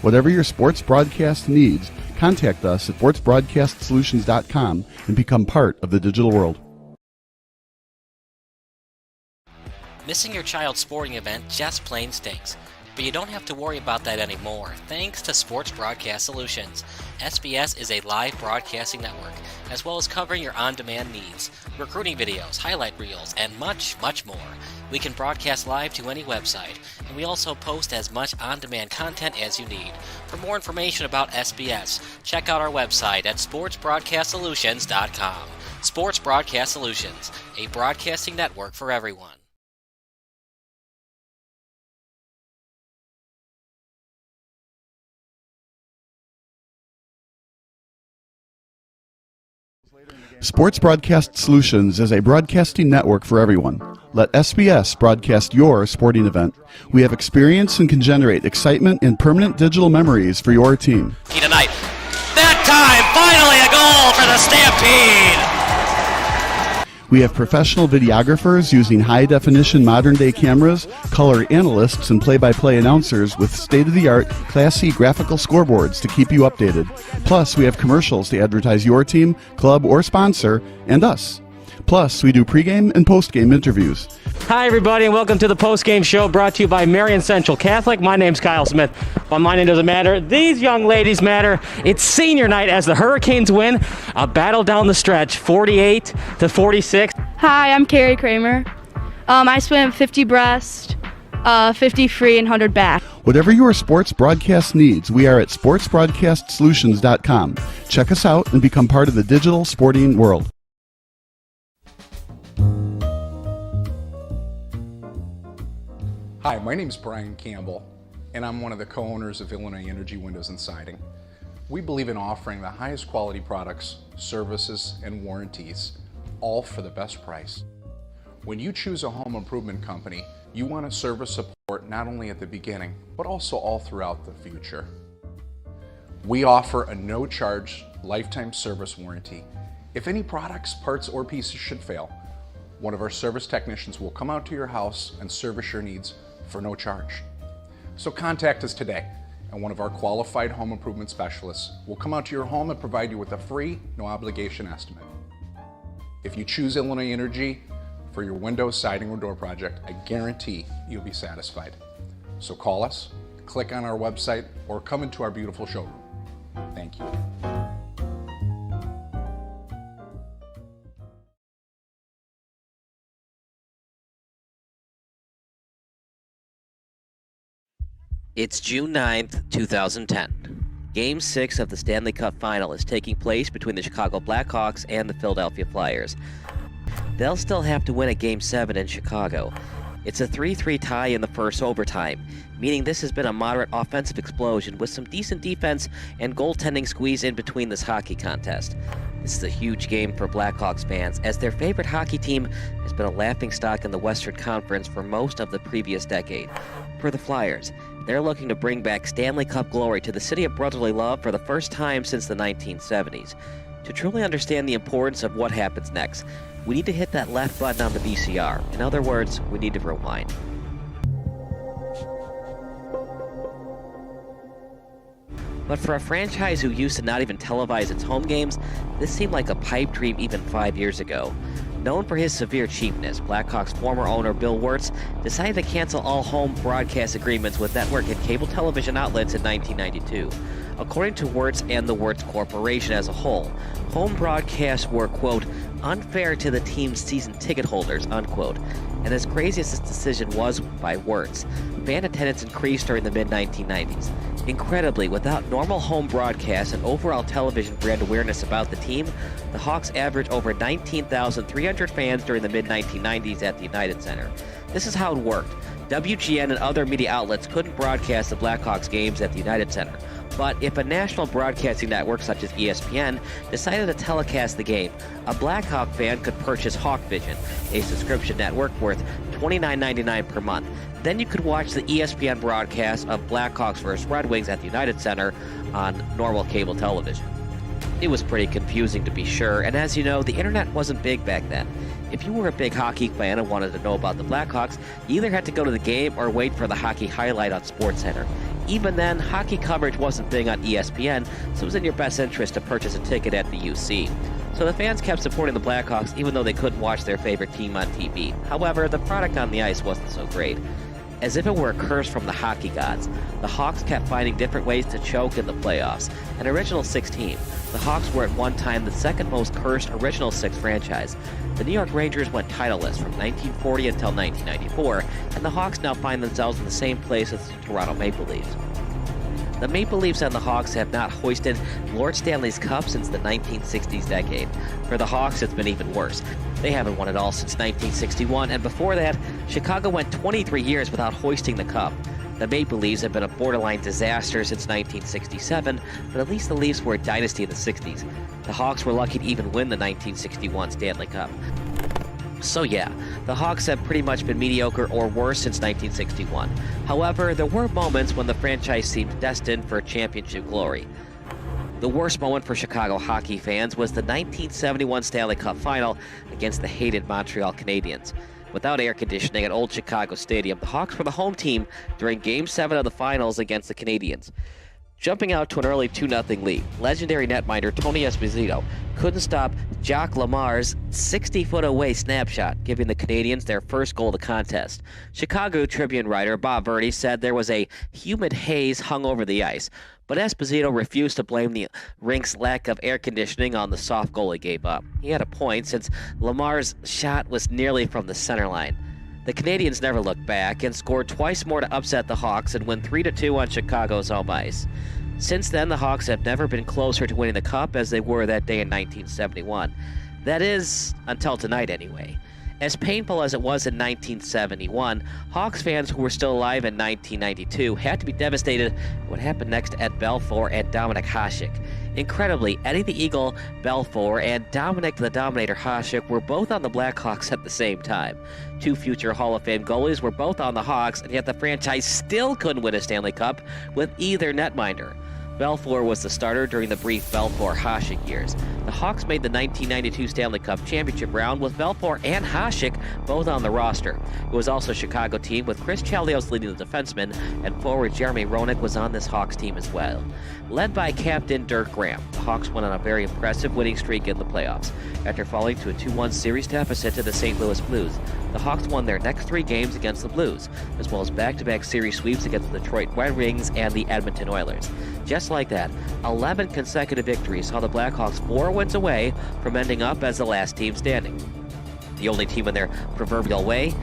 Whatever your sports broadcast needs, contact us at sportsbroadcastsolutions.com and become part of the digital world. Missing your child's sporting event just plain stinks. But you don't have to worry about that anymore, thanks to Sports Broadcast Solutions. SBS is a live broadcasting network, as well as covering your on-demand needs, recruiting videos, highlight reels, and much, much more. We can broadcast live to any website, and we also post as much on-demand content as you need. For more information about SBS, check out our website at sportsbroadcastsolutions.com. Sports Broadcast Solutions, a broadcasting network for everyone. Sports Broadcast Solutions is a broadcasting network for everyone. Let SBS broadcast your sporting event. We have experience and can generate excitement and permanent digital memories for your team. Tonight, that time, finally a goal for the Stampede! We have professional videographers using high-definition modern-day cameras, color analysts, and play-by-play announcers with state-of-the-art, classy graphical scoreboards to keep you updated. Plus, we have commercials to advertise your team, club, or sponsor, and us. Plus, we do pregame and postgame interviews. Hi, everybody, and welcome to the postgame show brought to you by Marion Central Catholic. My name's Kyle Smith, but my name doesn't matter. These young ladies matter. It's senior night as the Hurricanes win a battle down the stretch, 48-46. Hi, I'm Carrie Kramer. I swim 50 breast, 50 free, and 100 back. Whatever your sports broadcast needs, we are at sportsbroadcastsolutions.com. Check us out and become part of the digital sporting world. Hi, my name is Brian Campbell, and I'm one of the co-owners of Illinois Energy Windows and Siding. We believe in offering the highest quality products, services, and warranties, all for the best price. When you choose a home improvement company, you want to service support not only at the beginning, but also all throughout the future. We offer a no-charge lifetime service warranty. If any products, parts, or pieces should fail, one of our service technicians will come out to your house and service your needs for no charge. So contact us today, and one of our qualified home improvement specialists will come out to your home and provide you with a free, no obligation estimate. If you choose Illinois Energy for your window, siding, or door project, I guarantee you'll be satisfied. So call us, click on our website, or come into our beautiful showroom. Thank you. It's June 9th, 2010. Game 6 of the Stanley Cup Final is taking place between the Chicago Blackhawks and the Philadelphia Flyers. They'll still have to win a Game 7 in Chicago. It's a 3-3 tie in the first overtime, meaning this has been a moderate offensive explosion with some decent defense and goaltending squeeze in between this hockey contest. This is a huge game for Blackhawks fans, as their favorite hockey team has been a laughingstock in the Western Conference for most of the previous decade. For the Flyers, they're looking to bring back Stanley Cup glory to the city of brotherly love for the first time since the 1970s. To truly understand the importance of what happens next, we need to hit that left button on the VCR. In other words, we need to rewind. But for a franchise who used to not even televise its home games, this seemed like a pipe dream even 5 years ago. Known for his severe cheapness, Blackhawks former owner Bill Wirtz decided to cancel all home broadcast agreements with network and cable television outlets in 1992. According to Wirtz and the Wirtz Corporation as a whole, home broadcasts were, quote, unfair to the team's season ticket holders, unquote. And as crazy as this decision was by Wirtz, fan attendance increased during the mid-1990s. Incredibly, without normal home broadcasts and overall television brand awareness about the team, the Hawks averaged over 19,300 fans during the mid-1990s at the United Center. This is how it worked. WGN and other media outlets couldn't broadcast the Blackhawks games at the United Center. But if a national broadcasting network such as ESPN decided to telecast the game, a Blackhawk fan could purchase HawkVision, a subscription network worth $29.99 per month. Then you could watch the ESPN broadcast of Blackhawks vs. Red Wings at the United Center on normal cable television. It was pretty confusing, to be sure, and as you know, the internet wasn't big back then. If you were a big hockey fan and wanted to know about the Blackhawks, you either had to go to the game or wait for the hockey highlight on SportsCenter. Even then, hockey coverage wasn't big on ESPN, so it was in your best interest to purchase a ticket at the UC. So the fans kept supporting the Blackhawks even though they couldn't watch their favorite team on TV. However, the product on the ice wasn't so great. As if it were a curse from the hockey gods, the Hawks kept finding different ways to choke in the playoffs. An original six team, the Hawks were at one time the second most cursed original six franchise. The New York Rangers went titleless from 1940 until 1994, and the Hawks now find themselves in the same place as the Toronto Maple Leafs. The Maple Leafs and the Hawks have not hoisted Lord Stanley's Cup since the 1960s decade. For the Hawks, it's been even worse. They haven't won it all since 1961, and before that, Chicago went 23 years without hoisting the Cup. The Maple Leafs have been a borderline disaster since 1967, but at least the Leafs were a dynasty in the 60s. The Hawks were lucky to even win the 1961 Stanley Cup. So yeah, the Hawks have pretty much been mediocre or worse since 1961. However, there were moments when the franchise seemed destined for championship glory. The worst moment for Chicago hockey fans was the 1971 Stanley Cup Final against the hated Montreal Canadiens. Without air conditioning at Old Chicago Stadium, the Hawks were the home team during Game 7 of the Finals against the Canadiens. Jumping out to an early 2-0 lead, legendary netminder Tony Esposito couldn't stop Jacques Lamar's 60-foot-away snapshot, giving the Canadiens their first goal of the contest. Chicago Tribune writer Bob Verdi said there was a humid haze hung over the ice, but Esposito refused to blame the rink's lack of air conditioning on the soft goal he gave up. He had a point, since Lamar's shot was nearly from the center line. The Canadiens never looked back and scored twice more to upset the Hawks and win 3-2 on Chicago's home ice. Since then, the Hawks have never been closer to winning the Cup as they were that day in 1971. That is, until tonight anyway. As painful as it was in 1971, Hawks fans who were still alive in 1992 had to be devastated at what happened next to Ed Belfour and Dominik Hasek. Incredibly, Eddie the Eagle Belfour and Dominik the Dominator Hasek were both on the Blackhawks at the same time. Two future Hall of Fame goalies were both on the Hawks, and yet the franchise still couldn't win a Stanley Cup with either netminder. Belfour was the starter during the brief Belfour-Hasek years. The Hawks made the 1992 Stanley Cup championship round with Belfour and Hasek both on the roster. It was also a Chicago team with Chris Chelios leading the defenseman, and forward Jeremy Roenick was on this Hawks team as well. Led by captain Dirk Graham, the Hawks went on a very impressive winning streak in the playoffs. After falling to a 2-1 series deficit to the St. Louis Blues, the Hawks won their next 3 games against the Blues, as well as back-to-back series sweeps against the Detroit Red Wings and the Edmonton Oilers. Just like that, 11 consecutive victories saw the Blackhawks 4 wins away from ending up as the last team standing. The only team in their proverbial way,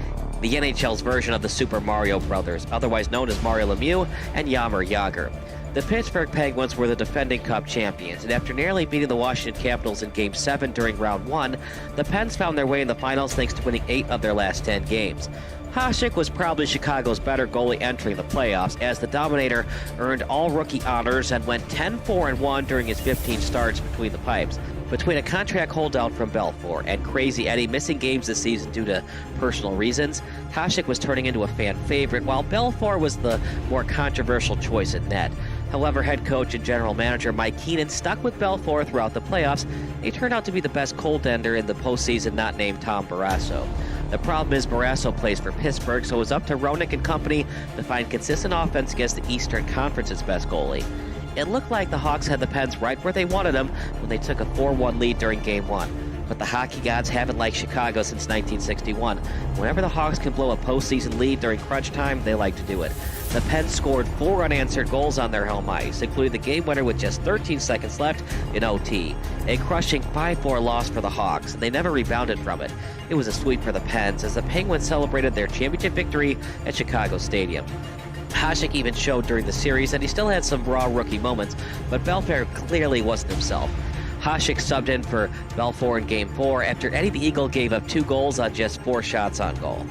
the NHL's version of the Super Mario Brothers, otherwise known as Mario Lemieux and Jaromir Jagr. The Pittsburgh Penguins were the defending Cup champions, and after narrowly beating the Washington Capitals in Game 7 during Round 1, the Pens found their way in the finals thanks to winning 8 of their last 10 games. Hasek was probably Chicago's better goalie entering the playoffs, as the Dominator earned all rookie honors and went 10-4-1 during his 15 starts between the pipes. Between a contract holdout from Belfour and Crazy Eddie missing games this season due to personal reasons, Hasek was turning into a fan favorite, while Belfour was the more controversial choice at net. However, head coach and general manager Mike Keenan stuck with Belfour throughout the playoffs. He turned out to be the best goaltender in the postseason, not named Tom Barrasso. The problem is Barrasso plays for Pittsburgh, so it was up to Roenick and company to find consistent offense against the Eastern Conference's best goalie. It looked like the Hawks had the Pens right where they wanted them when they took a 4-1 lead during Game 1. But the hockey gods haven't liked Chicago since 1961. Whenever the Hawks can blow a postseason lead during crunch time, they like to do it. The Pens scored 4 unanswered goals on their home ice, including the game winner with just 13 seconds left in OT. A crushing 5-4 loss for the Hawks, and they never rebounded from it. It was a sweep for the Pens as the Penguins celebrated their championship victory at Chicago Stadium. Hasek even showed during the series that he still had some raw rookie moments, but Belfour clearly wasn't himself. Hasek subbed in for Belfour in Game 4 after Eddie the Eagle gave up 2 goals on just 4 shots on goal.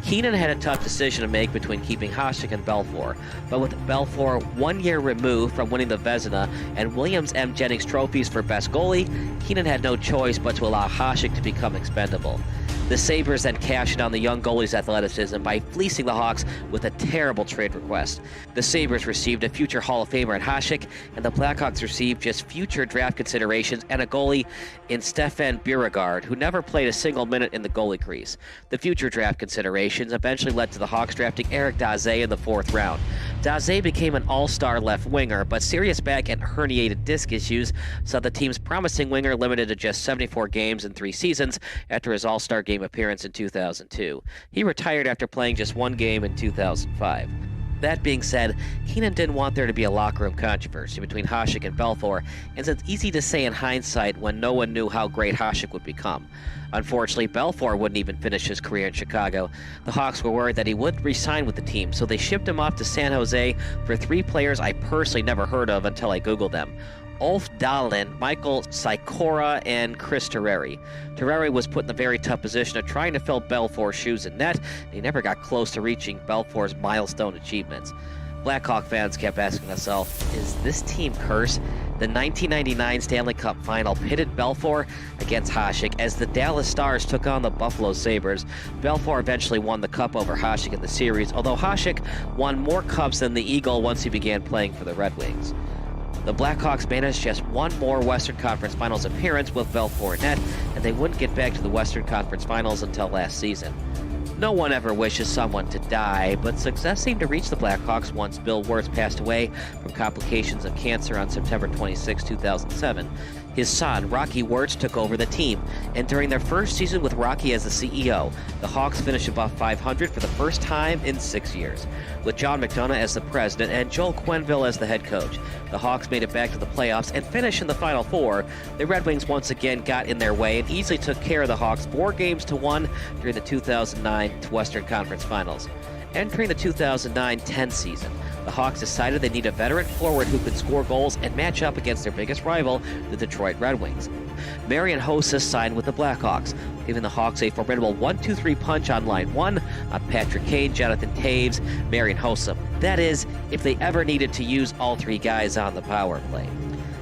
Keenan had a tough decision to make between keeping Hasek and Belfour, but with Belfour 1 year removed from winning the Vezina and Williams M. Jennings trophies for best goalie, Keenan had no choice but to allow Hasek to become expendable. The Sabres then cashed in on the young goalie's athleticism by fleecing the Hawks with a terrible trade request. The Sabres received a future Hall of Famer in Hasek, and the Blackhawks received just future draft considerations and a goalie in Stefan Beauregard, who never played a single minute in the goalie crease. The future draft considerations eventually led to the Hawks drafting Eric Daze in the 4th round. Daze became an all-star left winger, but serious back and herniated disc issues saw the team's promising winger limited to just 74 games in 3 seasons after his all-star game appearance in 2002. He retired after playing just 1 game in 2005. That being said, Keenan didn't want there to be a locker room controversy between Hasek and Belfour, and it's easy to say in hindsight when no one knew how great Hasek would become. Unfortunately, Belfour wouldn't even finish his career in Chicago. The Hawks were worried that he would re-sign with the team, so they shipped him off to San Jose for 3 players I personally never heard of until I Googled them. Ulf Dahlin, Michael Sikora, and Chris Terreri. Terreri was put in the very tough position of trying to fill Belfour's shoes in net, and he never got close to reaching Belfour's milestone achievements. Blackhawk fans kept asking themselves, is this team cursed? The 1999 Stanley Cup Final pitted Belfour against Hasek as the Dallas Stars took on the Buffalo Sabres. Belfour eventually won the cup over Hasek in the series, although Hasek won more cups than the Eagle once he began playing for the Red Wings. The Blackhawks managed just 1 more Western Conference Finals appearance with Belfour in net, and they wouldn't get back to the Western Conference Finals until last season. No one ever wishes someone to die, but success seemed to reach the Blackhawks once Bill Wirtz passed away from complications of cancer on September 26, 2007. His son, Rocky Wirtz, took over the team, and during their first season with Rocky as the CEO, the Hawks finished above 500 for the first time in 6 years. With John McDonough as the president and Joel Quenneville as the head coach, the Hawks made it back to the playoffs and finished in the Final Four. The Red Wings once again got in their way and easily took care of the Hawks 4-1 during the 2009 Western Conference Finals. Entering the 2009-10 season, the Hawks decided they need a veteran forward who could score goals and match up against their biggest rival, the Detroit Red Wings. Marian Hossa signed with the Blackhawks, giving the Hawks a formidable 1-2-3 punch on line 1 on Patrick Kane, Jonathan Taves, Marian Hossa. That is, if they ever needed to use all 3 guys on the power play.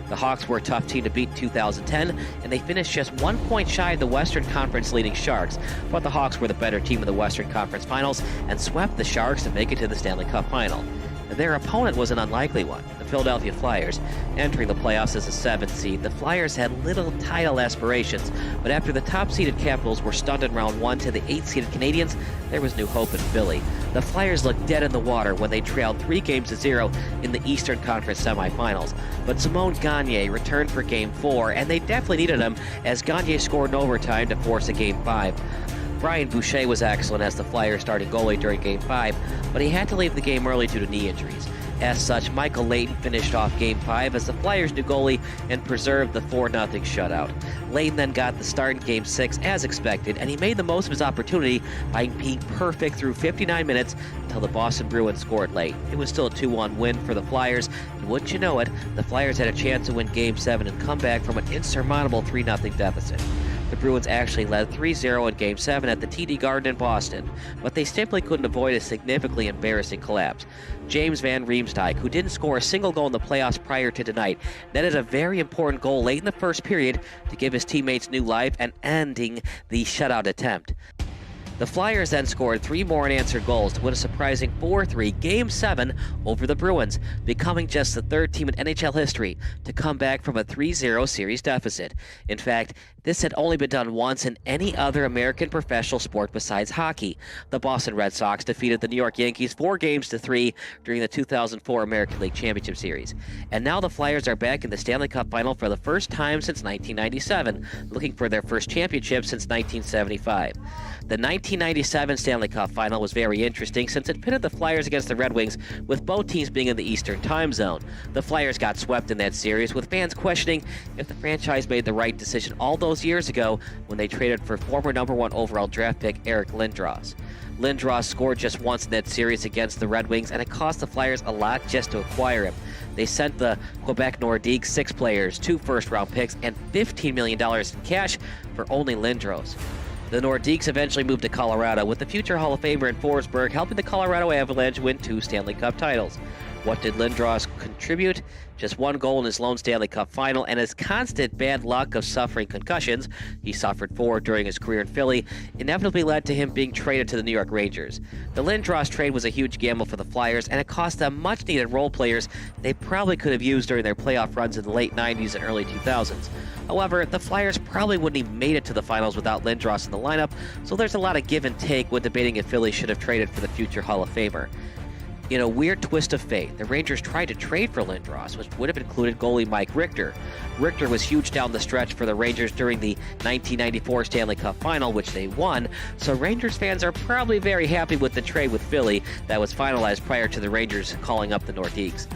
The Hawks were a tough team to beat in 2010, and they finished just 1 point shy of the Western Conference leading Sharks, but the Hawks were the better team in the Western Conference Finals and swept the Sharks to make it to the Stanley Cup Final. Their opponent was an unlikely one, the Philadelphia Flyers. Entering the playoffs as a 7th seed, the Flyers had little title aspirations, but after the top-seeded Capitals were stunned in round 1 to the 8th-seeded Canadiens, there was new hope in Philly. The Flyers looked dead in the water when they trailed 3-0 in the Eastern Conference semifinals, but Simon Gagne returned for Game 4, and they definitely needed him as Gagne scored in overtime to force a Game 5. Brian Boucher was excellent as the Flyers starting goalie during Game 5, but he had to leave the game early due to knee injuries. As such, Michael Layton finished off Game 5 as the Flyers' new goalie and preserved the 4-0 shutout. Layton then got the start in Game 6 as expected, and he made the most of his opportunity by being perfect through 59 minutes until the Boston Bruins scored late. It was still a 2-1 win for the Flyers, and wouldn't you know it, the Flyers had a chance to win Game 7 and come back from an insurmountable 3-0 deficit. The Bruins actually led 3-0 in Game 7 at the TD Garden in Boston, but they simply couldn't avoid a significantly embarrassing collapse. James Van Riemsdyk, who didn't score a single goal in the playoffs prior to tonight, netted a very important goal late in the first period to give his teammates new life and ending the shutout attempt. The Flyers then scored 3 more unanswered goals to win a surprising 4-3 Game 7 over the Bruins, becoming just the 3rd team in NHL history to come back from a 3-0 series deficit. In fact, this had only been done once in any other American professional sport besides hockey. The Boston Red Sox defeated the New York Yankees 4-3 during the 2004 American League Championship Series. And now the Flyers are back in the Stanley Cup Final for the first time since 1997, looking for their first championship since 1975. The 1997 Stanley Cup Final was very interesting since it pitted the Flyers against the Red Wings, with both teams being in the Eastern Time Zone. The Flyers got swept in that series, with fans questioning if the franchise made the right decision all those years ago when they traded for former #1 overall draft pick Eric Lindros. Lindros scored just once in that series against the Red Wings, and it cost the Flyers a lot just to acquire him. They sent the Quebec Nordiques 6 players, 2 first-round picks, and $15 million in cash for only Lindros. The Nordiques eventually moved to Colorado, with the future Hall of Famer in Forsberg helping the Colorado Avalanche win 2 Stanley Cup titles. What did Lindros contribute? Just one goal in his lone Stanley Cup final, and his constant bad luck of suffering concussions, he suffered 4 during his career in Philly, inevitably led to him being traded to the New York Rangers. The Lindros trade was a huge gamble for the Flyers, and it cost them much-needed role players they probably could have used during their playoff runs in the late 90s and early 2000s. However, the Flyers probably wouldn't have made it to the finals without Lindros in the lineup, so there's a lot of give and take when debating if Philly should have traded for the future Hall of Famer. In a weird twist of fate, the Rangers tried to trade for Lindros, which would have included goalie Mike Richter. Richter was huge down the stretch for the Rangers during the 1994 Stanley Cup Final, which they won, so Rangers fans are probably very happy with the trade with Philly that was finalized prior to the Rangers calling up the Nordiques.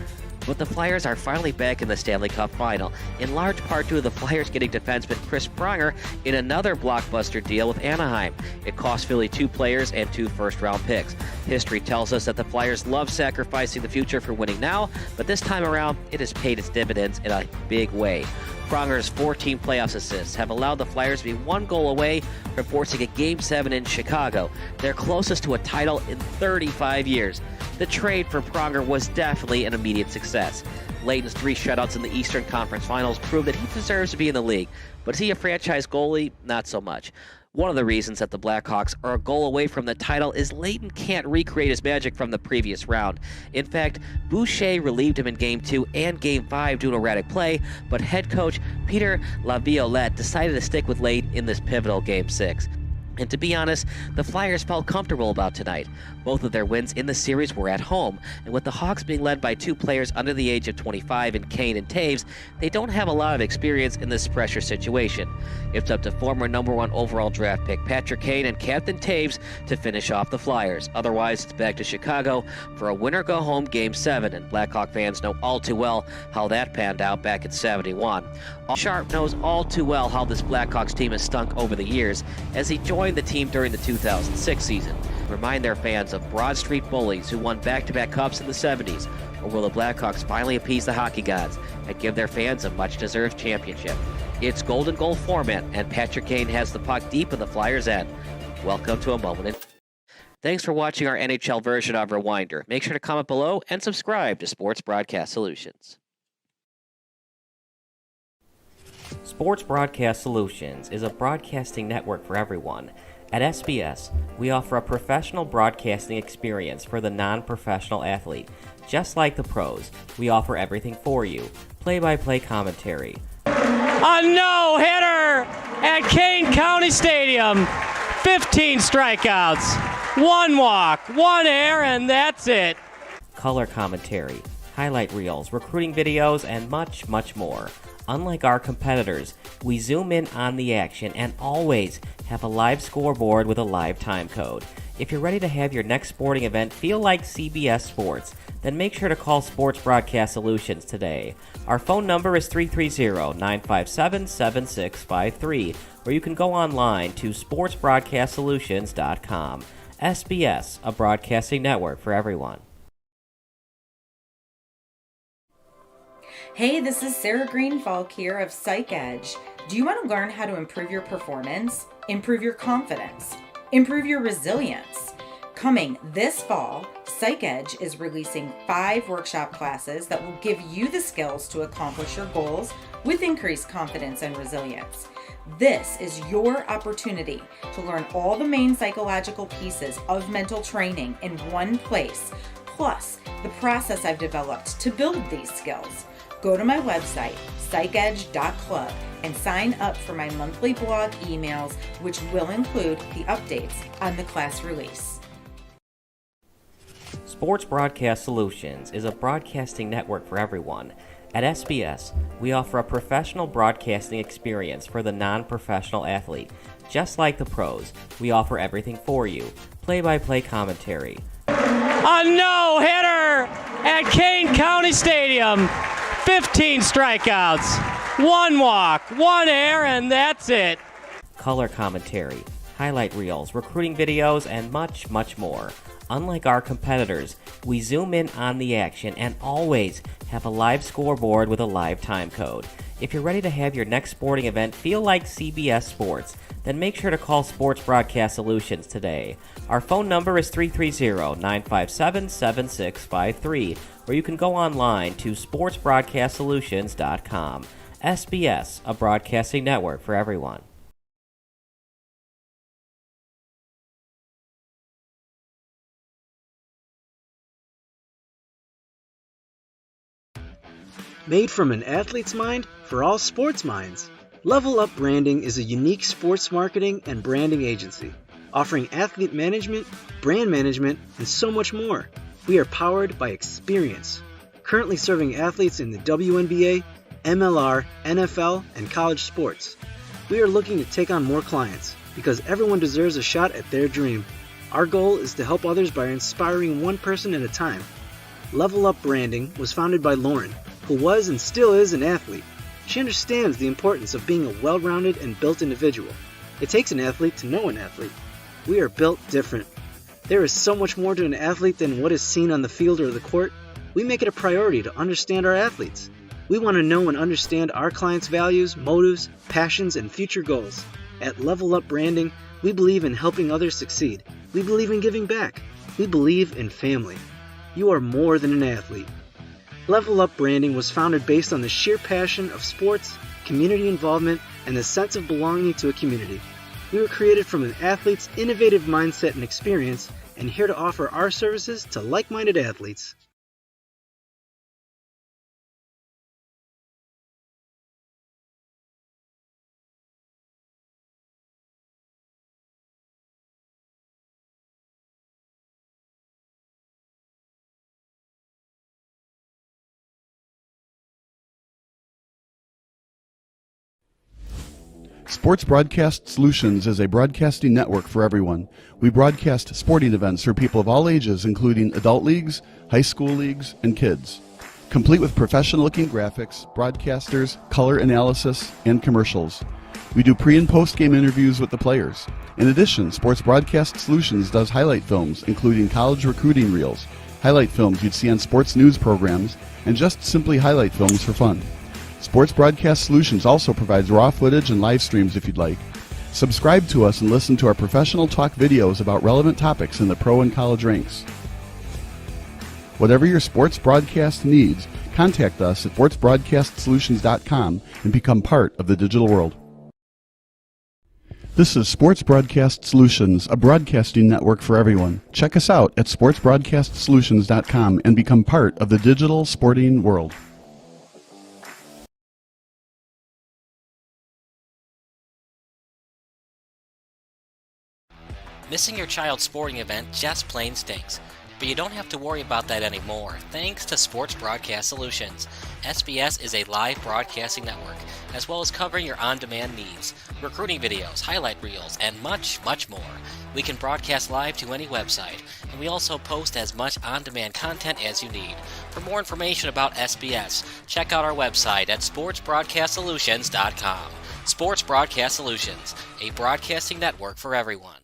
But the Flyers are finally back in the Stanley Cup Final, in large part due to the Flyers getting defenseman Chris Pronger in another blockbuster deal with Anaheim. It cost Philly 2 players and 2 first-round picks. History tells us that the Flyers love sacrificing the future for winning now, but this time around, it has paid its dividends in a big way. Pronger's 14 playoffs assists have allowed the Flyers to be 1 goal away from forcing a Game 7 in Chicago, their closest to a title in 35 years. The trade for Pronger was definitely an immediate success. Layton's 3 shutouts in the Eastern Conference Finals prove that he deserves to be in the league, but is he a franchise goalie? Not so much. One of the reasons that the Blackhawks are a goal away from the title is Layton can't recreate his magic from the previous round. In fact, Boucher relieved him in Game 2 and Game 5 due to erratic play, but head coach Peter Laviolette decided to stick with Layton in this pivotal Game 6. And to be honest, the Flyers felt comfortable about tonight. Both of their wins in the series were at home, and with the Hawks being led by 2 players under the age of 25 in Kane and Taves, they don't have a lot of experience in this pressure situation. It's up to former #1 overall draft pick Patrick Kane and Captain Taves to finish off the Flyers. Otherwise, it's back to Chicago for a winner-go-home Game 7, and Blackhawk fans know all too well how that panned out back in '71. Sharp knows all too well how this Blackhawks team has stunk over the years as he joined the team during the 2006 season. Remind their fans of Broad Street bullies who won back-to-back cups in the 70s, or will the Blackhawks finally appease the hockey gods and give their fans a much-deserved championship? It's golden goal format, and Patrick Kane has the puck deep in the Flyers' end. Welcome to a moment in... Thanks for watching our NHL version of Rewinder. Make sure to comment below and subscribe to Sports Broadcast Solutions. Sports Broadcast Solutions is a broadcasting network for everyone. At SBS, we offer a professional broadcasting experience for the non-professional athlete. Just like the pros, we offer everything for you. Play-by-play commentary. A no-hitter at Kane County Stadium. 15 strikeouts, 1 walk, 1 error, and that's it. Color commentary, highlight reels, recruiting videos, and much, much more. Unlike our competitors, we zoom in on the action and always have a live scoreboard with a live time code. If you're ready to have your next sporting event feel like CBS Sports, then make sure to call Sports Broadcast Solutions today. Our phone number is 330-957-7653, or you can go online to sportsbroadcastsolutions.com. SBS, a broadcasting network for everyone. Hey, this is Sarah Greenfalk here of Psych Edge. Do you want to learn how to improve your performance, improve your confidence, improve your resilience? Coming this fall, Psych Edge is releasing 5 workshop classes that will give you the skills to accomplish your goals with increased confidence and resilience. This is your opportunity to learn all the main psychological pieces of mental training in one place, plus the process I've developed to build these skills. Go to my website, psychedge.club, and sign up for my monthly blog emails, which will include the updates on the class release. Sports Broadcast Solutions is a broadcasting network for everyone. At SBS, we offer a professional broadcasting experience for the non-professional athlete. Just like the pros, we offer everything for you. Play-by-play commentary. A no-hitter at Kane County Stadium. 15 strikeouts, 1 walk, 1 error, and that's it. Color commentary, highlight reels, recruiting videos, and much, much more. Unlike our competitors, we zoom in on the action and always have a live scoreboard with a live time code. If you're ready to have your next sporting event feel like CBS Sports, then make sure to call Sports Broadcast Solutions today. Our phone number is 330-957-7653, or you can go online to sportsbroadcastsolutions.com. SBS, a broadcasting network for everyone. Made from an athlete's mind for all sports minds. Level Up Branding is a unique sports marketing and branding agency, offering athlete management, brand management, and so much more. We are powered by experience, currently serving athletes in the WNBA, MLR, NFL, and college sports. We are looking to take on more clients because everyone deserves a shot at their dream. Our goal is to help others by inspiring one person at a time. Level Up Branding was founded by Lauren, who was and still is an athlete. She understands the importance of being a well-rounded and built individual. It takes an athlete to know an athlete. We are built different. There is so much more to an athlete than what is seen on the field or the court. We make it a priority to understand our athletes. We want to know and understand our clients' values, motives, passions, and future goals. At Level Up Branding, we believe in helping others succeed. We believe in giving back. We believe in family. You are more than an athlete. Level Up Branding was founded based on the sheer passion of sports, community involvement, and the sense of belonging to a community. We were created from an athlete's innovative mindset and experience, and here to offer our services to like-minded athletes. Sports Broadcast Solutions is a broadcasting network for everyone. We broadcast sporting events for people of all ages, including adult leagues, high school leagues, and kids. Complete with professional-looking graphics, broadcasters, color analysis, and commercials. We do pre- and post-game interviews with the players. In addition, Sports Broadcast Solutions does highlight films, including college recruiting reels, highlight films you'd see on sports news programs, and just simply highlight films for fun. Sports Broadcast Solutions also provides raw footage and live streams if you'd like. Subscribe to us and listen to our professional talk videos about relevant topics in the pro and college ranks. Whatever your sports broadcast needs, contact us at sportsbroadcastsolutions.com and become part of the digital world. This is Sports Broadcast Solutions, a broadcasting network for everyone. Check us out at sportsbroadcastsolutions.com and become part of the digital sporting world. Missing your child's sporting event just plain stinks. But you don't have to worry about that anymore, thanks to Sports Broadcast Solutions. SBS is a live broadcasting network, as well as covering your on-demand needs, recruiting videos, highlight reels, and much, much more. We can broadcast live to any website, and we also post as much on-demand content as you need. For more information about SBS, check out our website at sportsbroadcastsolutions.com. Sports Broadcast Solutions, a broadcasting network for everyone.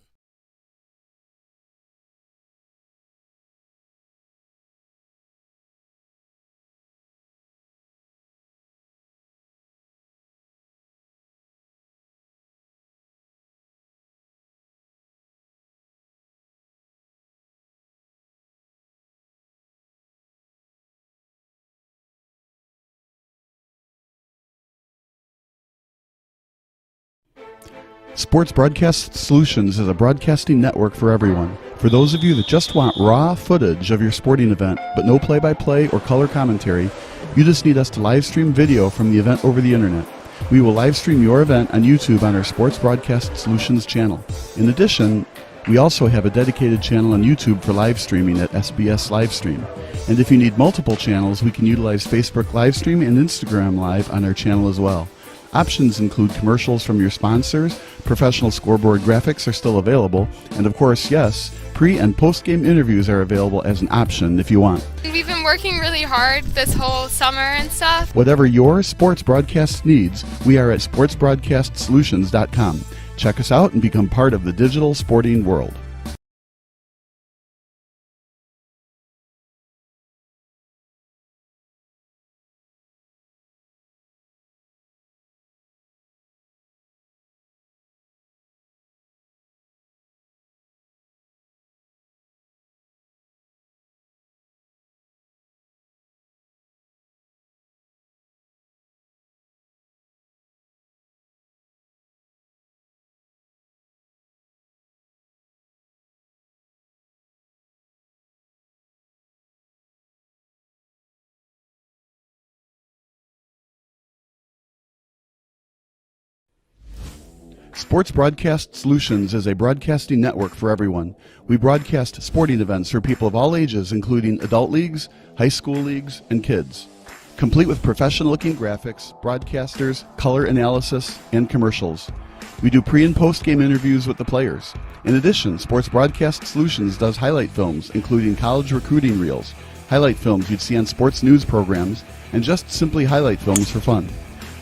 Sports Broadcast Solutions is a broadcasting network for everyone. For those of you that just want raw footage of your sporting event, but no play-by-play or color commentary, you just need us to live stream video from the event over the internet. We will live stream your event on YouTube on our Sports Broadcast Solutions channel. In addition, we also have a dedicated channel on YouTube for live streaming at SBS Livestream. And if you need multiple channels, we can utilize Facebook Livestream and Instagram Live on our channel as well. Options include commercials from your sponsors, professional scoreboard graphics are still available, and of course, yes, pre- and post-game interviews are available as an option if you want. We've been working really hard this whole summer and stuff. Whatever your sports broadcast needs, we are at sportsbroadcastsolutions.com. Check us out and become part of the digital sporting world. Sports Broadcast Solutions is a broadcasting network for everyone. We broadcast sporting events for people of all ages, including adult leagues, high school leagues, and kids. Complete with professional-looking graphics, broadcasters, color analysis, and commercials. We do pre- and post-game interviews with the players. In addition, Sports Broadcast Solutions does highlight films, including college recruiting reels, highlight films you'd see on sports news programs, and just simply highlight films for fun.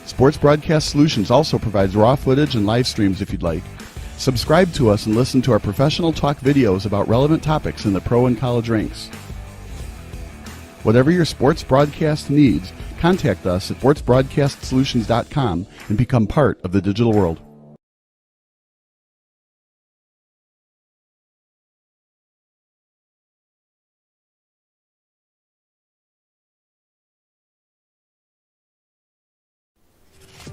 Sports Broadcast Solutions also provides raw footage and live streams if you'd like. Subscribe to us and listen to our professional talk videos about relevant topics in the pro and college ranks. Whatever your sports broadcast needs, contact us at sportsbroadcastsolutions.com and become part of the digital world.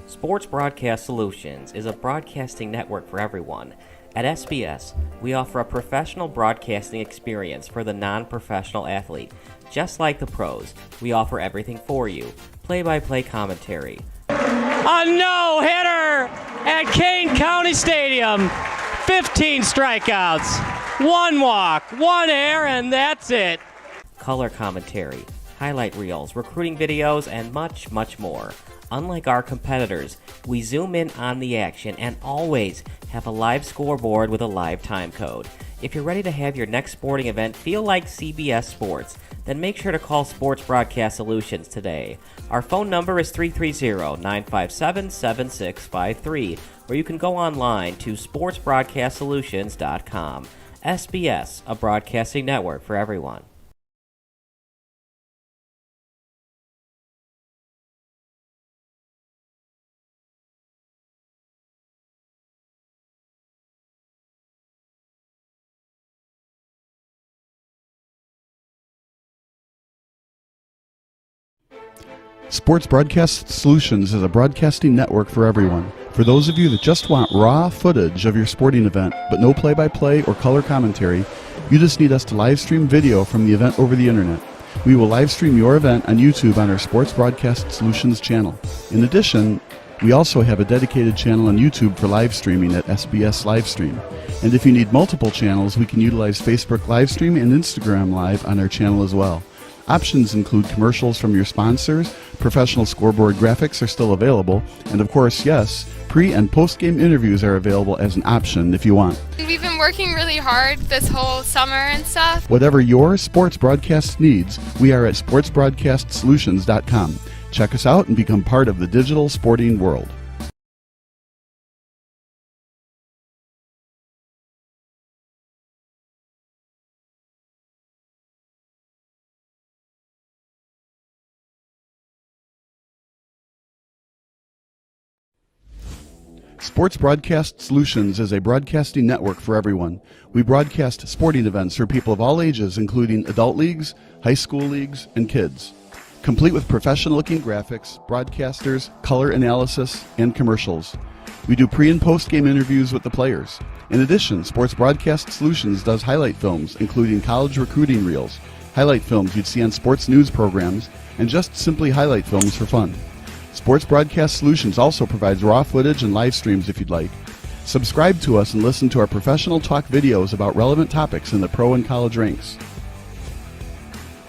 Sports Broadcast Solutions is a broadcasting network for everyone. At SBS, we offer a professional broadcasting experience for the non-professional athlete. Just like the pros, we offer everything for you. Play-by-play commentary. A no-hitter at Kane County Stadium. 15 strikeouts, 1 walk, 1 error, and that's it. Color commentary, highlight reels, recruiting videos, and much, much more. Unlike our competitors, we zoom in on the action and always have a live scoreboard with a live time code. If you're ready to have your next sporting event feel like CBS Sports, then make sure to call Sports Broadcast Solutions today. Our phone number is 330-957-7653, or you can go online to sportsbroadcastsolutions.com. SBS, a broadcasting network for everyone. Sports Broadcast Solutions is a broadcasting network for everyone. For those of you that just want raw footage of your sporting event, but no play-by-play or color commentary, you just need us to live stream video from the event over the internet. We will live stream your event on YouTube on our Sports Broadcast Solutions channel. In addition, we also have a dedicated channel on YouTube for live streaming at SBS Livestream. And if you need multiple channels, we can utilize Facebook Livestream and Instagram Live on our channel as well. Options include commercials from your sponsors, professional scoreboard graphics are still available, and of course, yes, pre- and post-game interviews are available as an option if you want. We've been working really hard this whole summer and stuff. Whatever your sports broadcast needs, we are at sportsbroadcastsolutions.com. Check us out and become part of the digital sporting world. Sports Broadcast Solutions is a broadcasting network for everyone. We broadcast sporting events for people of all ages, including adult leagues, high school leagues, and kids. Complete with professional-looking graphics, broadcasters, color analysis, and commercials. We do pre- and post-game interviews with the players. In addition, Sports Broadcast Solutions does highlight films, including college recruiting reels, highlight films you'd see on sports news programs, and just simply highlight films for fun. Sports Broadcast Solutions also provides raw footage and live streams if you'd like. Subscribe to us and listen to our professional talk videos about relevant topics in the pro and college ranks.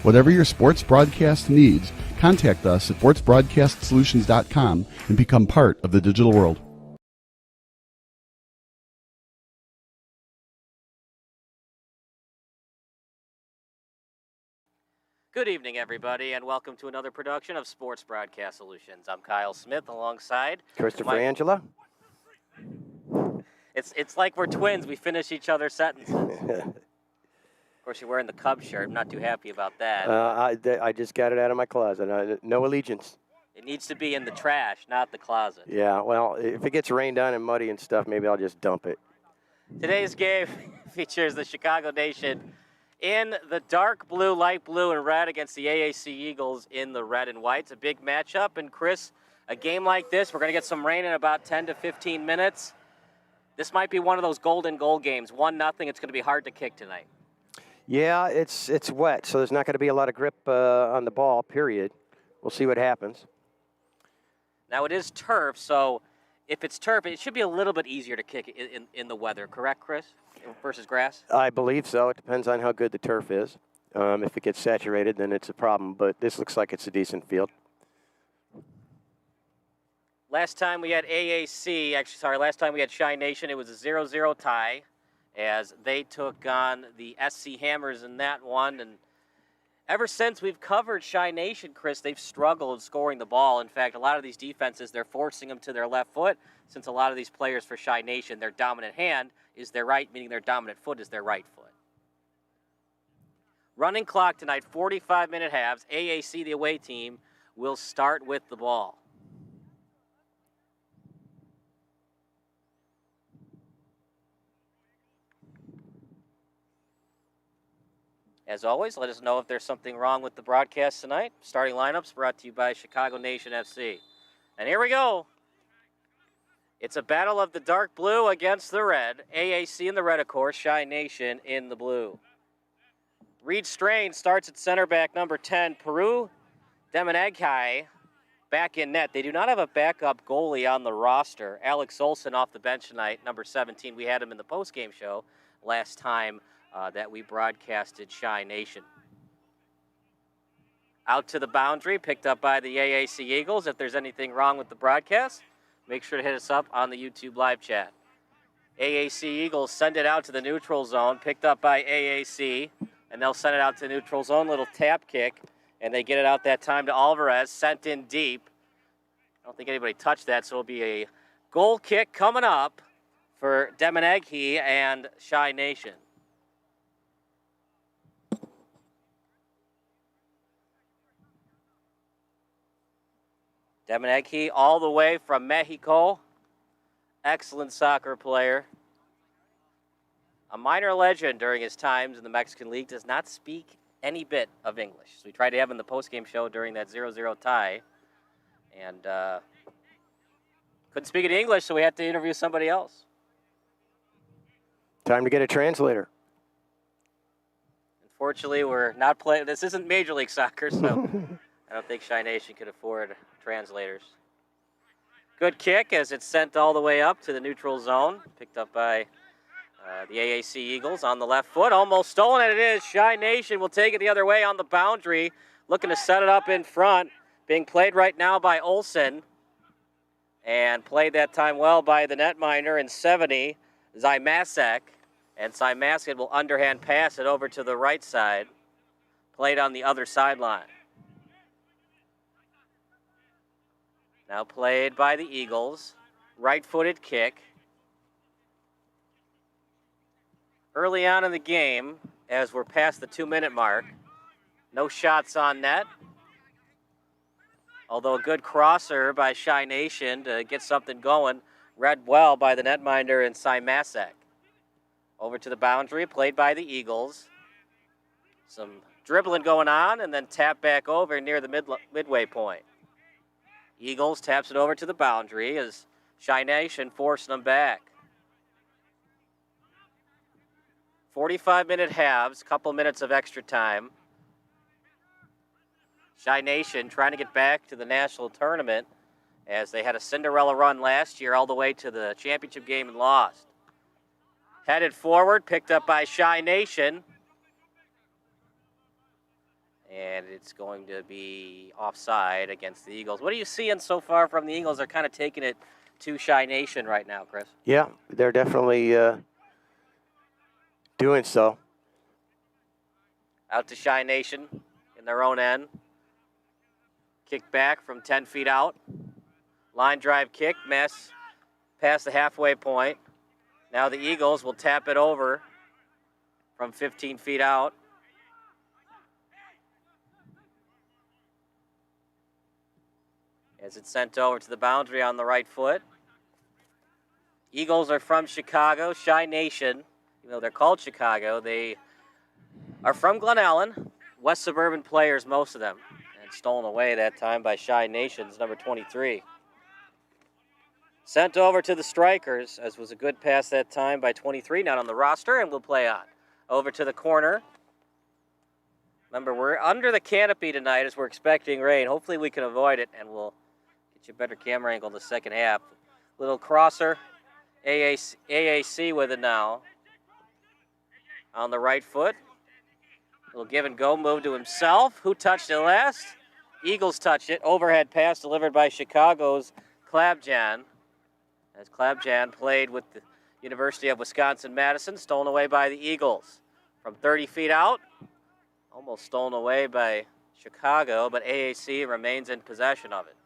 Whatever your sports broadcast needs, contact us at sportsbroadcastsolutions.com and become part of the digital world. Good evening, everybody, and welcome to another production of Sports Broadcast Solutions. I'm Kyle Smith, alongside Christopher Angela. It's like we're twins. We finish each other's sentences. Of course, you're wearing the Cubs shirt. I'm not too happy about that. I just got it out of my closet. No allegiance. It needs to be in the trash, not the closet. Yeah, well, if it gets rained on and muddy and stuff, maybe I'll just dump it. Today's game features the Chicago Nation in the dark blue, light blue, and red against the AAC Eagles in the red and white. It's a big matchup. And, Chris, a game like this, we're going to get some rain in about 10 to 15 minutes. This might be one of those golden goal games. 1-0. It's going to be hard to kick tonight. Yeah, it's wet, so there's not going to be a lot of grip on the ball, period. We'll see what happens. Now, it is turf, so if it's turf, it should be a little bit easier to kick in the weather, correct, Chris, versus grass? I believe so. It depends on how good the turf is. If it gets saturated, then it's a problem. But this looks like it's a decent field. Last time we had last time we had Chi Nation, it was a 0-0 tie as they took on the SC Hammers in that one. And ever since we've covered Chi Nation, Chris, they've struggled scoring the ball. In fact, a lot of these defenses, they're forcing them to their left foot, since a lot of these players for Chi Nation, their dominant hand is their right, meaning their dominant foot is their right foot. Running clock tonight, 45-minute halves. AAC, the away team, will start with the ball. As always, let us know if there's something wrong with the broadcast tonight. Starting lineups brought to you by Chicago Nation FC. And here we go. It's a battle of the dark blue against the red. AAC in the red, of course. Chi Nation in the blue. Reed Strain starts at center back, number 10. Peru Demenegkai back in net. They do not have a backup goalie on the roster. Alex Olson off the bench tonight, number 17. We had him in the postgame show last time that we broadcasted Chi Nation. Out to the boundary, picked up by the AAC Eagles. If there's anything wrong with the broadcast, make sure to hit us up on the YouTube live chat. AAC Eagles send it out to the neutral zone, picked up by AAC, and they'll send it out to neutral zone, little tap kick, and they get it out that time to Alvarez, sent in deep. I don't think anybody touched that, so it'll be a goal kick coming up for Demeneghi and Chi Nation. Demeneghi all the way from Mexico. Excellent soccer player. A minor legend during his times in the Mexican League, does not speak any bit of English. So we tried to have him in the postgame show during that 0-0 tie. And couldn't speak any English, so we had to interview somebody else. Time to get a translator. Unfortunately, we're not playing. This isn't Major League Soccer, so I don't think Chi Nation could afford translators. Good kick as it's sent all the way up to the neutral zone. Picked up by the AAC Eagles on the left foot. Almost stolen, and it is. Chi Nation will take it the other way on the boundary. Looking to set it up in front. Being played right now by Olsen. And played that time well by the netminder in 70, Zymasek. And Zymasek will underhand pass it over to the right side. Played on the other sideline. Now played by the Eagles. Right-footed kick. Early on in the game, as we're past the 2-minute mark, no shots on net. Although a good crosser by Chi Nation to get something going. Read well by the netminder and Zymasek. Over to the boundary, played by the Eagles. Some dribbling going on, and then tap back over near the midway point. Eagles taps it over to the boundary as Chi Nation forcing them back. 45-minute halves, couple minutes of extra time. Chi Nation trying to get back to the national tournament as they had a Cinderella run last year all the way to the championship game and lost. Headed forward, picked up by Chi Nation. And it's going to be offside against the Eagles. What are you seeing so far from the Eagles? They're kind of taking it to Chi Nation right now, Chris. Yeah, they're definitely doing so. Out to Chi Nation in their own end. Kick back from 10 feet out. Line drive kick, miss. Past the halfway point. Now the Eagles will tap it over from 15 feet out. As it's sent over to the boundary on the right foot. Eagles are from Chicago. Chi Nation, even though they're called Chicago, they are from Glen Ellen. West Suburban players, most of them. And stolen away that time by Chi Nation's number 23. Sent over to the Strikers, as was a good pass that time by 23, not on the roster, and we'll play on. Over to the corner. Remember, we're under the canopy tonight as we're expecting rain. Hopefully we can avoid it, and we'll get you a better camera angle in the second half. Little crosser. AAC with it now. On the right foot. Little give and go move to himself. Who touched it last? Eagles touched it. Overhead pass delivered by Chicago's Klabjan. As Klabjan played with the University of Wisconsin-Madison, stolen away by the Eagles. From 30 feet out, almost stolen away by Chicago, but AAC remains in possession of it.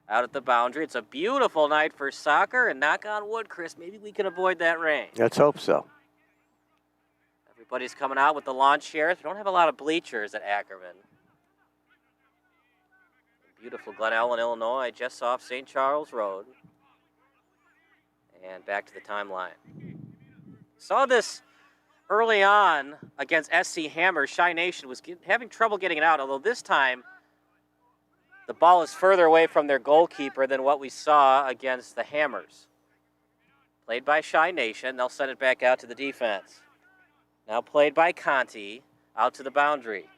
Out at the boundary. It's a beautiful night for soccer, and knock on wood, Chris, maybe we can avoid that rain. Let's hope so. Everybody's coming out with the lawn chairs. We don't have a lot of bleachers at Ackerman. Beautiful Glen Ellen, Illinois, just off St. Charles Road. And back to the timeline. Saw this early on against SC Hammer. Shy Nation was having trouble getting it out, although this time the ball is further away from their goalkeeper than what we saw against the Hammers. Played by Shy Nation. They'll send it back out to the defense. Now played by Conti, out to the boundary.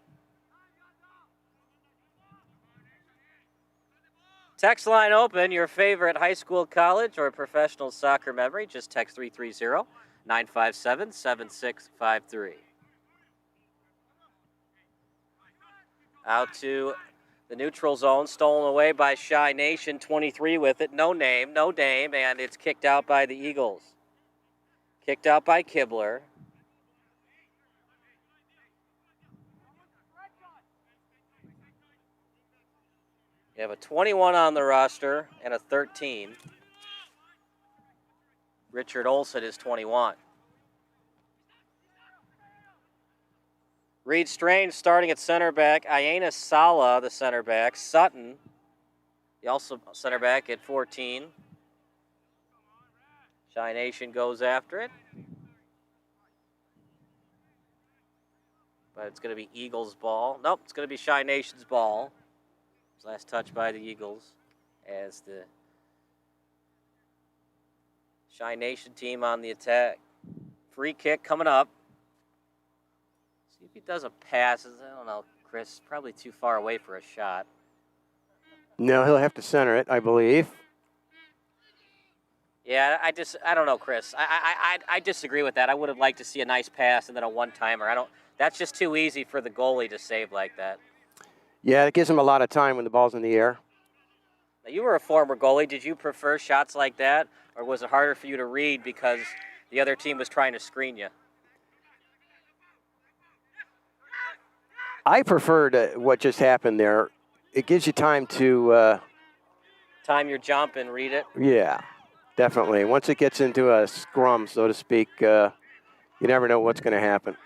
Text line open, your favorite high school, college, or professional soccer memory. Just text 330-957-7653. Out to the neutral zone, stolen away by Shy Nation, 23 with it. No name, and it's kicked out by the Eagles. Kicked out by Kibler. You have a 21 on the roster and a 13. Richard Olson is 21. Reed Strange starting at center back. Ayana Sala, the center back. Sutton, the also center back at 14. Shy Nation goes after it. But it's going to be Eagles' ball. Nope, it's going to be Shy Nation's ball. Last touch by the Eagles as the Shy Nation team on the attack. Free kick coming up. See if he does a pass. I don't know, Chris. Probably too far away for a shot. No, he'll have to center it, I believe. Yeah, I don't know, Chris. I disagree with that. I would have liked to see a nice pass and then a one-timer. That's just too easy for the goalie to save like that. Yeah, it gives him a lot of time when the ball's in the air. Now, you were a former goalie. Did you prefer shots like that, or was it harder for you to read because the other team was trying to screen you? I preferred what just happened there. It gives you time to... time your jump and read it? Yeah, definitely. Once it gets into a scrum, so to speak, you never know what's going to happen.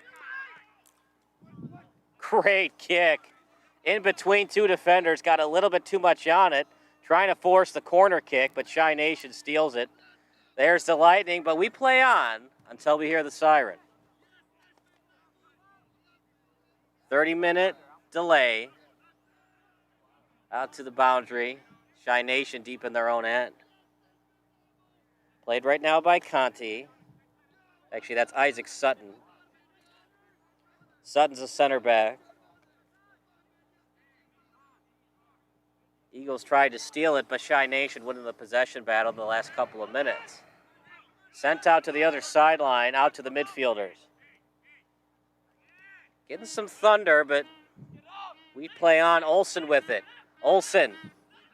Great kick. In between two defenders, got a little bit too much on it, trying to force the corner kick, but Shy Nation steals it. There's the Lightning, but we play on until we hear the siren. 30-minute delay. Out to the boundary. Shy Nation deep in their own end. Played right now by Conti. Actually, that's Isaac Sutton. Sutton's a center back. Eagles tried to steal it, but Shy Nation winning the possession battle in the last couple of minutes. Sent out to the other sideline, out to the midfielders. Getting some thunder, but we play on. Olsen with it. Olsen.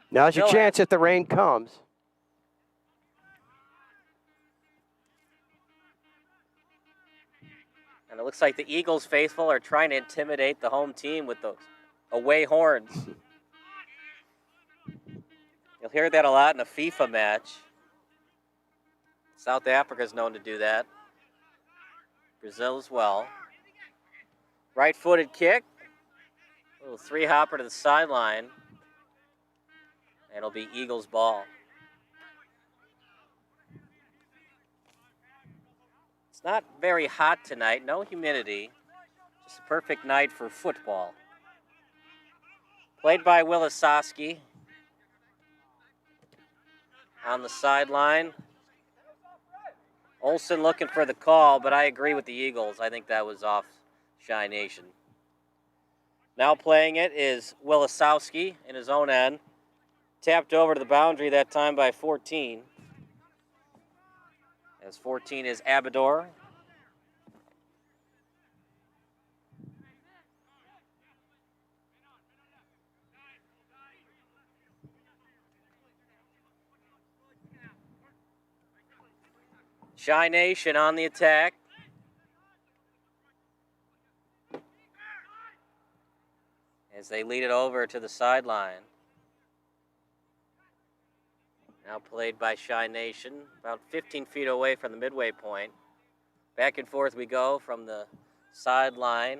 Now's your chance if the rain comes. And it looks like the Eagles faithful are trying to intimidate the home team with those away horns. You'll hear that a lot in a FIFA match. South Africa is known to do that. Brazil as well. Right-footed kick. A little three-hopper to the sideline. And it'll be Eagles' ball. It's not very hot tonight. No humidity. Just a perfect night for football. Played by Wilasowski. On the sideline. Olsen looking for the call, but I agree with the Eagles. I think that was off Shy Nation. Now playing it is Wilasowski in his own end. Tapped over to the boundary that time by 14. As 14 is Abador. Shy Nation on the attack. As they lead it over to the sideline. Now played by Shy Nation, about 15 feet away from the midway point. Back and forth we go from the sideline.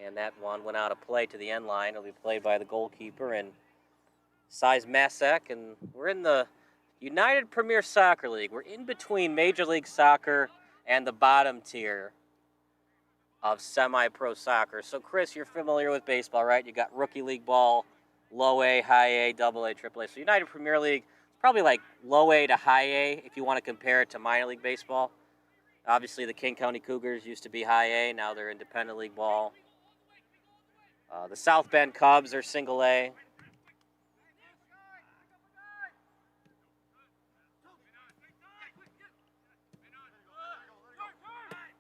And that one went out of play to the end line. It'll be played by the goalkeeper and Size Masek. And we're in the United Premier Soccer League. We're in between Major League Soccer and the bottom tier of semi-pro soccer. So, Chris, you're familiar with baseball, right? You got rookie league ball, low A, high A, double A, triple A. So United Premier League, it's probably like low A to high A if you want to compare it to minor league baseball. Obviously, the King County Cougars used to be high A. Now they're independent league ball. The South Bend Cubs are single A.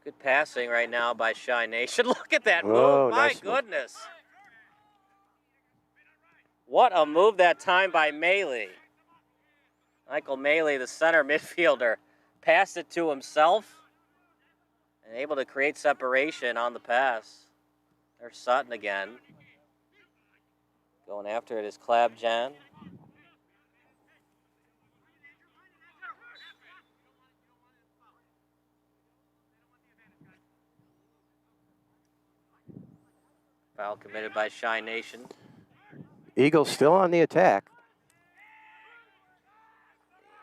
Good passing right now by Shy Nation. Look at that move. My goodness. What a move that time by Maley. Michael Maley, the center midfielder, passed it to himself and able to create separation on the pass. There's Sutton again. Going after it is Clabjan. Foul committed by Shy Nation. Eagles still on the attack.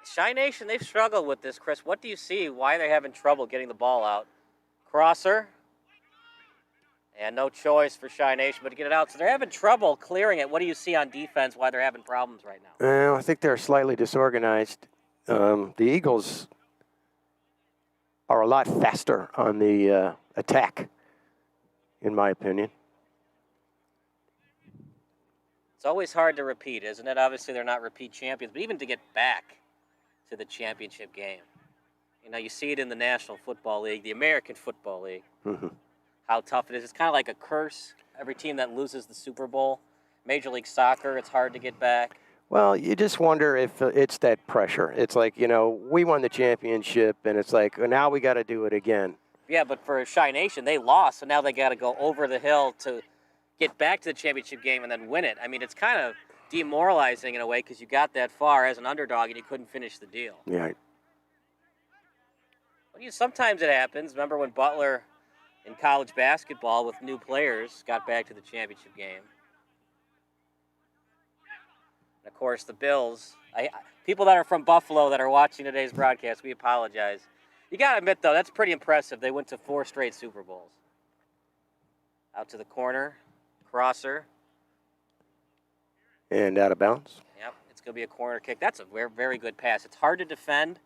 Shy Nation, they've struggled with this, Chris. What do you see? Why they're having trouble getting the ball out? Crosser. And no choice for Shy Nation but to get it out. So they're having trouble clearing it. What do you see on defense, why they're having problems right now? Well, I think they're slightly disorganized. The Eagles are a lot faster on the attack, in my opinion. It's always hard to repeat, isn't it? Obviously, they're not repeat champions, but even to get back to the championship game. You know, you see it in the National Football League, the American Football League, how tough it is. It's kind of like a curse. Every team that loses the Super Bowl, Major League Soccer, it's hard to get back. Well, you just wonder if it's that pressure. It's like, you know, we won the championship, and it's like, now we got to do it again. Yeah, but for Shy Nation, they lost, so now they got to go over the hill to get back to the championship game and then win it. I mean, it's kind of demoralizing in a way because you got that far as an underdog and you couldn't finish the deal. Yeah. But sometimes it happens. Remember when Butler in college basketball with new players got back to the championship game? And of course, the Bills. People that are from Buffalo that are watching today's broadcast, we apologize. You got to admit, though, that's pretty impressive. They went to 4 straight Super Bowls. Out to the corner. Crosser. And out of bounds. Yep, it's going to be a corner kick. That's a very, very good pass. It's hard to defend.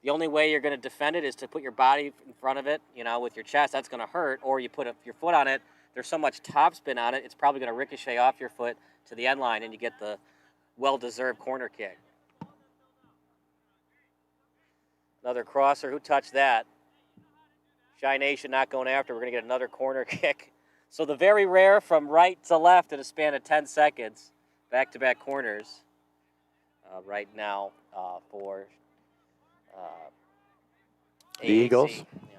The only way you're going to defend it is to put your body in front of it, you know, with your chest. That's going to hurt. Or you put your foot on it. There's so much topspin on it, it's probably going to ricochet off your foot to the end line, and you get the well-deserved corner kick. Another crosser. Who touched that? Shy Nation not going after. We're going to get another corner kick. So the very rare from right to left in a span of 10 seconds, back-to-back corners right now for the AAC. Eagles. Yeah.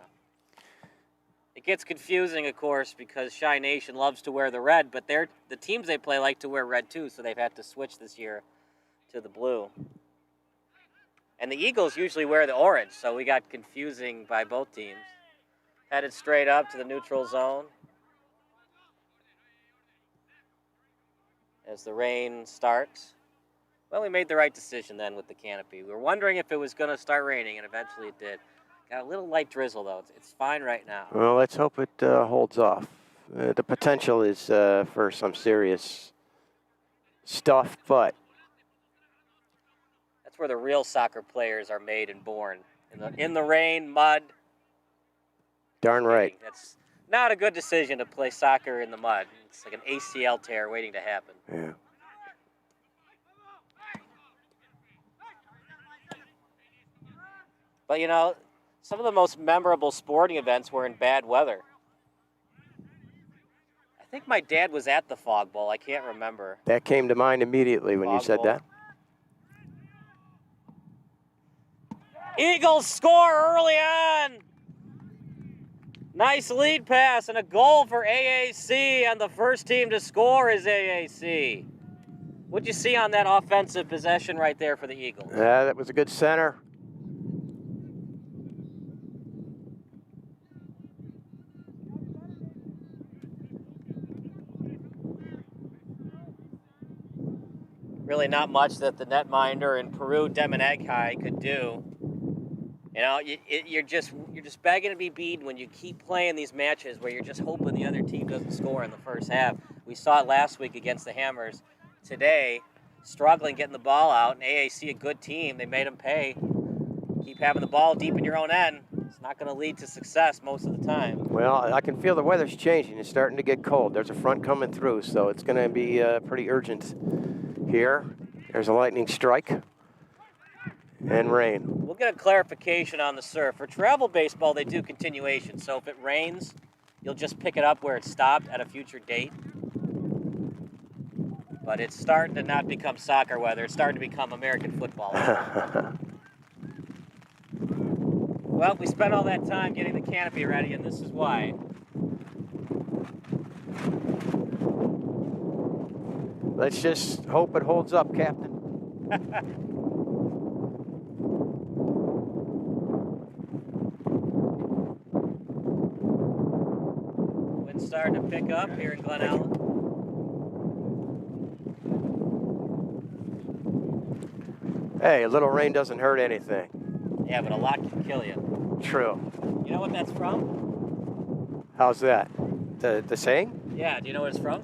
It gets confusing, of course, because Shy Nation loves to wear the red, but the teams they play like to wear red too, so they've had to switch this year to the blue. And the Eagles usually wear the orange, so we got confusing by both teams. Headed straight up to the neutral zone. As the rain starts. Well, we made the right decision then with the canopy. We were wondering if it was going to start raining, and eventually it did. Got a little light drizzle, though. It's fine right now. Well, let's hope it holds off. The potential is for some serious stuff, but that's where the real soccer players are made and born. In the rain, mud. Darn right. That's not a good decision to play soccer in the mud. It's like an ACL tear waiting to happen. Yeah. But, you know, some of the most memorable sporting events were in bad weather. I think my dad was at the Fog Bowl. I can't remember. That came to mind immediately when you Fog said Bowl. that. Eagles score early on. Nice lead pass and a goal for AAC, and the first team to score is AAC. What'd you see on that offensive possession right there for the Eagles? That was a good center. Really not much that the netminder in Peru, Demoneghi, could do. You know, you're just begging to be beaten when you keep playing these matches where you're just hoping the other team doesn't score in the first half. We saw it last week against the Hammers. Today, struggling getting the ball out, and AAC, a good team, they made them pay. Keep having the ball deep in your own end. It's not going to lead to success most of the time. Well, I can feel the weather's changing. It's starting to get cold. There's a front coming through, so it's going to be pretty urgent here. There's a lightning strike and rain. We'll get a clarification on the surf. For travel baseball, they do continuation. So if it rains, you'll just pick it up where it stopped at a future date. But it's starting to not become soccer weather. It's starting to become American football weather. Well, we spent all that time getting the canopy ready, and this is why. Let's just hope it holds up, Captain. Wind's starting to pick up here in Glen Ellen. Hey, a little rain doesn't hurt anything. Yeah, but a lot can kill you. True. You know what that's from? How's that? The saying? Yeah, do you know what it's from?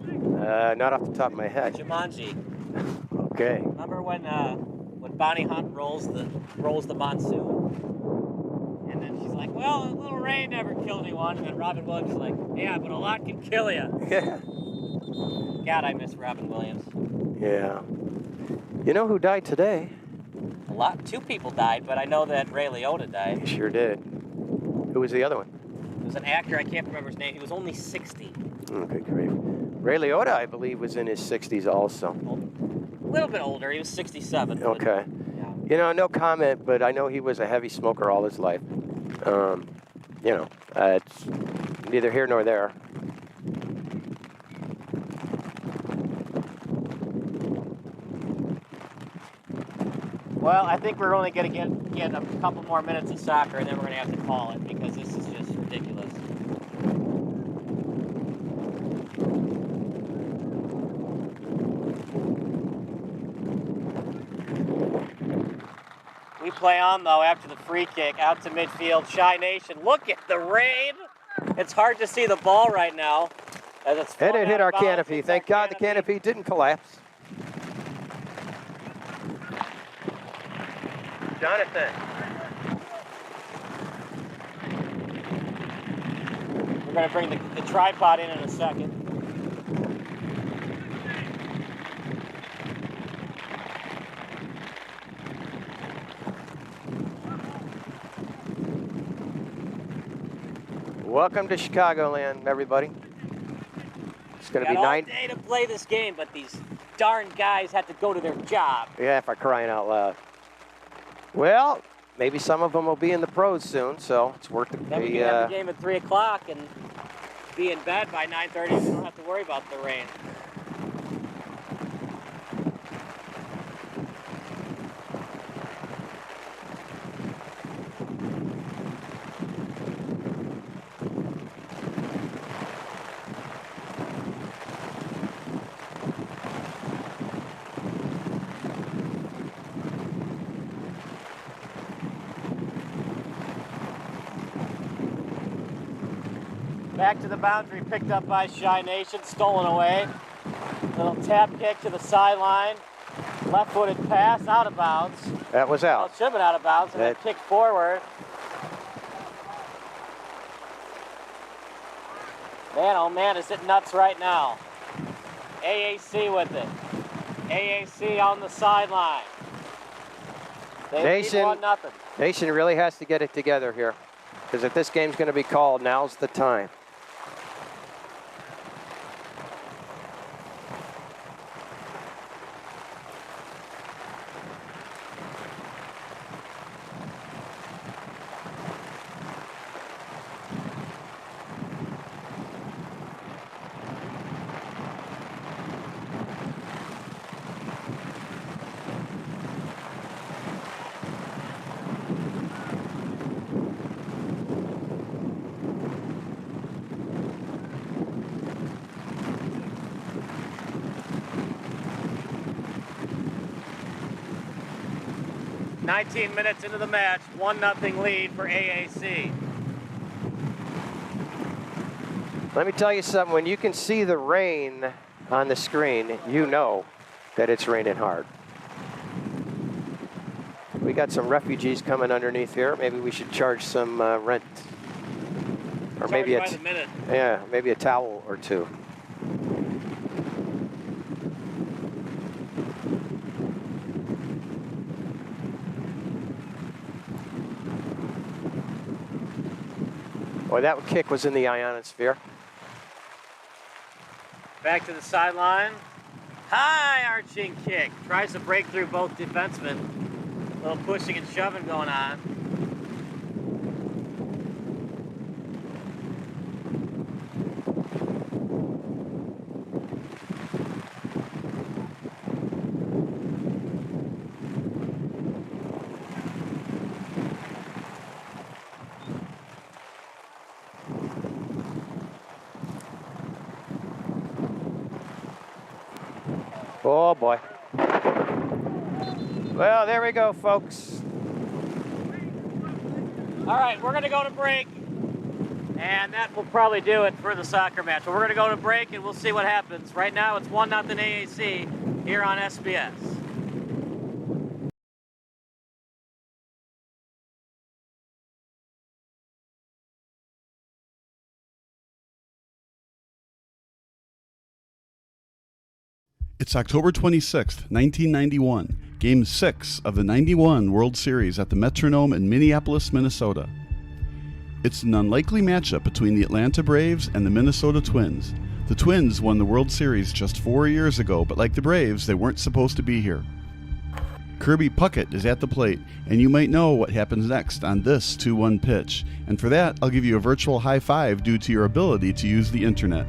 Not off the top of my head. Jumanji. Okay. Remember when Bonnie Hunt rolls the monsoon? And then she's like, well, a little rain never killed anyone. And then Robin Williams is like, yeah, but a lot can kill you. Yeah. God, I miss Robin Williams. Yeah. You know who died today? Two people died, but I know that Ray Liotta died. He sure did. Who was the other one? It was an actor, I can't remember his name. He was only 60. Okay, great. Ray Liotta, I believe, was in his 60s also. A little bit older. He was 67. Okay. Yeah. You know, no comment, but I know he was a heavy smoker all his life. You know, it's neither here nor there. Well, I think we're only going to get a couple more minutes of soccer, and then we're going to have to call it because this is just ridiculous. We play on, though, after the free kick, out to midfield. Shy Nation, look at the rain. It's hard to see the ball right now. As it's And it hit our canopy. Thank God the canopy didn't collapse. Jonathan. We're going to bring the tripod in a second. Welcome to Chicagoland, everybody. It's going to be all 9 day to play this game, but these darn guys have to go to their job. Yeah, if I'm crying out loud. Well, maybe some of them will be in the pros soon, so it's worth it. Then we can have the game at 3 o'clock and be in bed by 9:30 so we don't have to worry about the rain. Back to the boundary, picked up by Shy Nation, stolen away. Little tap kick to the sideline. Left-footed pass, out of bounds. That was Well, out. it should have been out of bounds, and then kick forward. Man, oh man, is it nuts right now. AAC with it. AAC on the sideline. Nation really has to get it together here, because if this game's going to be called, now's the time. "19 minutes into the match, 1-0 lead for AAC. Let me tell you something, when you can see the rain on the screen, you know that it's raining hard. We got some refugees coming underneath here. Maybe we should charge some rent. Or maybe by the minute. Yeah, maybe a towel or two. Boy, that kick was in the ionosphere. Back to the sideline. High arching kick. Tries to break through both defensemen. A little pushing and shoving going on. Oh boy. Well, there we go, folks. All right, we're going to go to break, and that will probably do it for the soccer match. But we're going to go to break, and we'll see what happens. Right now, it's 1-0 AAC here on SBS. It's October 26th, 1991, Game 6 of the 91 World Series at the Metronome in Minneapolis, Minnesota. It's an unlikely matchup between the Atlanta Braves and the Minnesota Twins. The Twins won the World Series just 4 years ago, but like the Braves, they weren't supposed to be here. Kirby Puckett is at the plate, and you might know what happens next on this 2-1 pitch. And for that, I'll give you a virtual high five due to your ability to use the internet.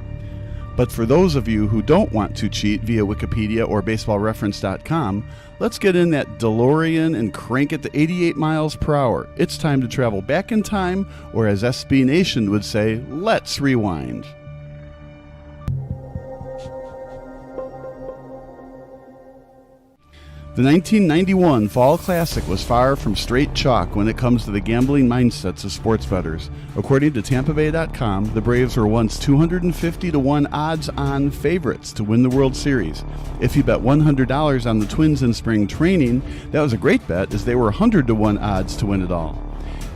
But for those of you who don't want to cheat via Wikipedia or BaseballReference.com, let's get in that DeLorean and crank it to 88 miles per hour. It's time to travel back in time, or as SB Nation would say, let's rewind. The 1991 Fall Classic was far from straight chalk when it comes to the gambling mindsets of sports bettors. According to TampaBay.com, the Braves were once 250-1 odds-on favorites to win the World Series. If you bet $100 on the Twins in spring training, that was a great bet, as they were 100-1 odds to win it all.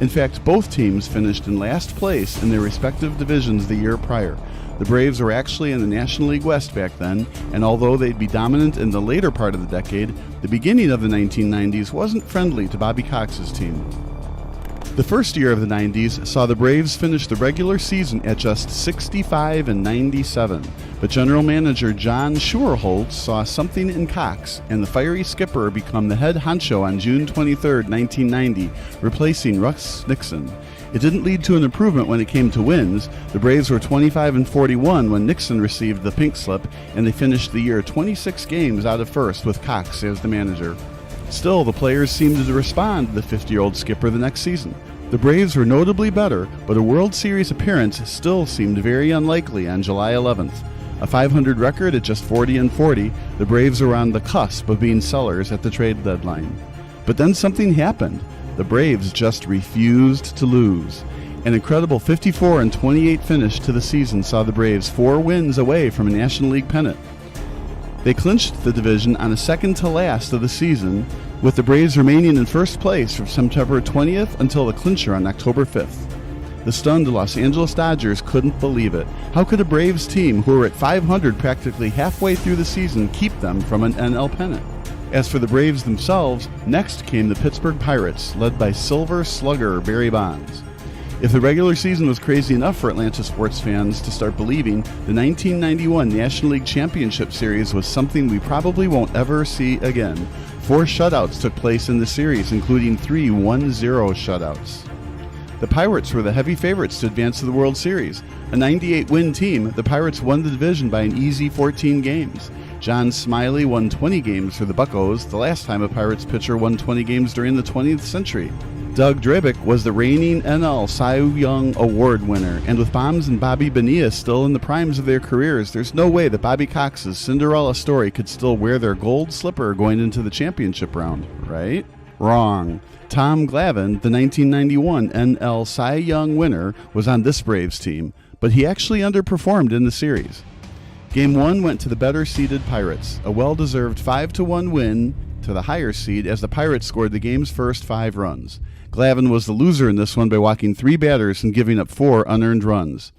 In fact, both teams finished in last place in their respective divisions the year prior. The Braves were actually in the National League West back then, and although they'd be dominant in the later part of the decade, the beginning of the 1990s wasn't friendly to Bobby Cox's team. The first year of the 90s saw the Braves finish the regular season at just 65-97, but general manager John Schuerholz saw something in Cox, and the fiery skipper became the head honcho on June 23, 1990, replacing Russ Nixon. It didn't lead to an improvement when it came to wins. The Braves were 25-41 when Nixon received the pink slip, and they finished the year 26 games out of first with Cox as the manager. Still, the players seemed to respond to the 50-year-old skipper the next season. The Braves were notably better, but a World Series appearance still seemed very unlikely on July 11th. A .500 record at just 40-40, the Braves were on the cusp of being sellers at the trade deadline. But then something happened. The Braves just refused to lose. An incredible 54-28 finish to the season saw the Braves 4 wins away from a National League pennant. They clinched the division on a second-to-last of the season, with the Braves remaining in first place from September 20th until the clincher on October 5th. The stunned Los Angeles Dodgers couldn't believe it. How could a Braves team who were at .500 practically halfway through the season keep them from an NL pennant? As for the Braves themselves, next came the Pittsburgh Pirates, led by Silver Slugger Barry Bonds. If the regular season was crazy enough for Atlanta sports fans to start believing, the 1991 National League Championship Series was something we probably won't ever see again. 4 shutouts took place in the series, including 3 1-0 shutouts. The Pirates were the heavy favorites to advance to the World Series. A 98-win team, the Pirates won the division by an easy 14 games. John Smiley won 20 games for the Buccos, the last time a Pirates pitcher won 20 games during the 20th century. Doug Drabick was the reigning NL Cy Young Award winner, and with Bombs and Bobby Bonilla still in the primes of their careers, there's no way that Bobby Cox's Cinderella story could still wear their gold slipper going into the championship round, right? Wrong. Tom Glavine, the 1991 NL Cy Young winner, was on this Braves team, but he actually underperformed in the series. Game 1 went to the better-seeded Pirates, a well-deserved 5-1 win to the higher seed as the Pirates scored the game's first 5 runs. Glavine was the loser in this one by walking 3 batters and giving up 4 unearned runs.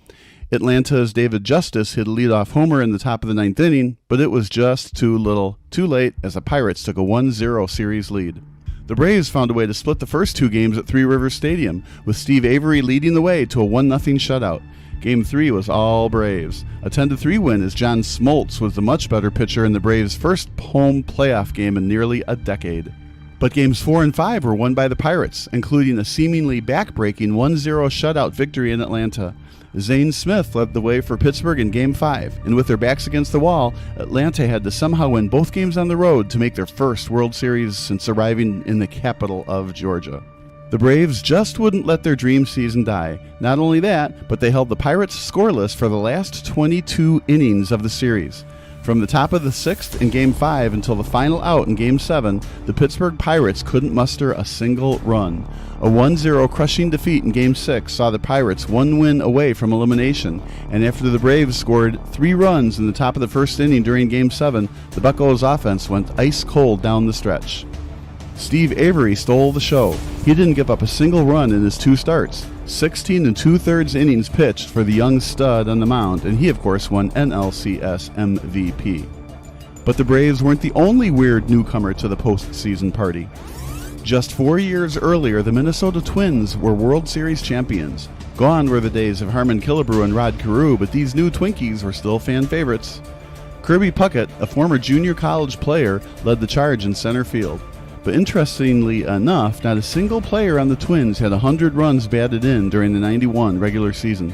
Atlanta's David Justice hit a leadoff homer in the top of the 9th inning, but it was just too late as the Pirates took a 1-0 series lead. The Braves found a way to split the first 2 games at Three Rivers Stadium, with Steve Avery leading the way to a 1-0 shutout. Game 3 was all Braves. A 10-3 win as John Smoltz was the much better pitcher in the Braves' first home playoff game in nearly a decade. But games 4 and 5 were won by the Pirates, including a seemingly back-breaking 1-0 shutout victory in Atlanta. Zane Smith led the way for Pittsburgh in Game 5, and with their backs against the wall, Atlanta had to somehow win both games on the road to make their first World Series since arriving in the capital of Georgia. The Braves just wouldn't let their dream season die. Not only that, but they held the Pirates scoreless for the last 22 innings of the series. From the top of the 6th in Game 5 until the final out in Game 7, the Pittsburgh Pirates couldn't muster a single run. A 1-0 crushing defeat in Game 6 saw the Pirates 1 win away from elimination, and after the Braves scored 3 runs in the top of the first inning during Game 7, the Buccos offense went ice cold down the stretch. Steve Avery stole the show. He didn't give up a single run in his 2 starts. 16 2/3 innings pitched for the young stud on the mound, and he of course won NLCS MVP. But the Braves weren't the only weird newcomer to the postseason party. Just 4 years earlier, the Minnesota Twins were World Series champions. Gone were the days of Harmon Killebrew and Rod Carew, but these new Twinkies were still fan favorites. Kirby Puckett, a former junior college player, led the charge in center field. But interestingly enough, not a single player on the Twins had 100 runs batted in during the 91 regular season.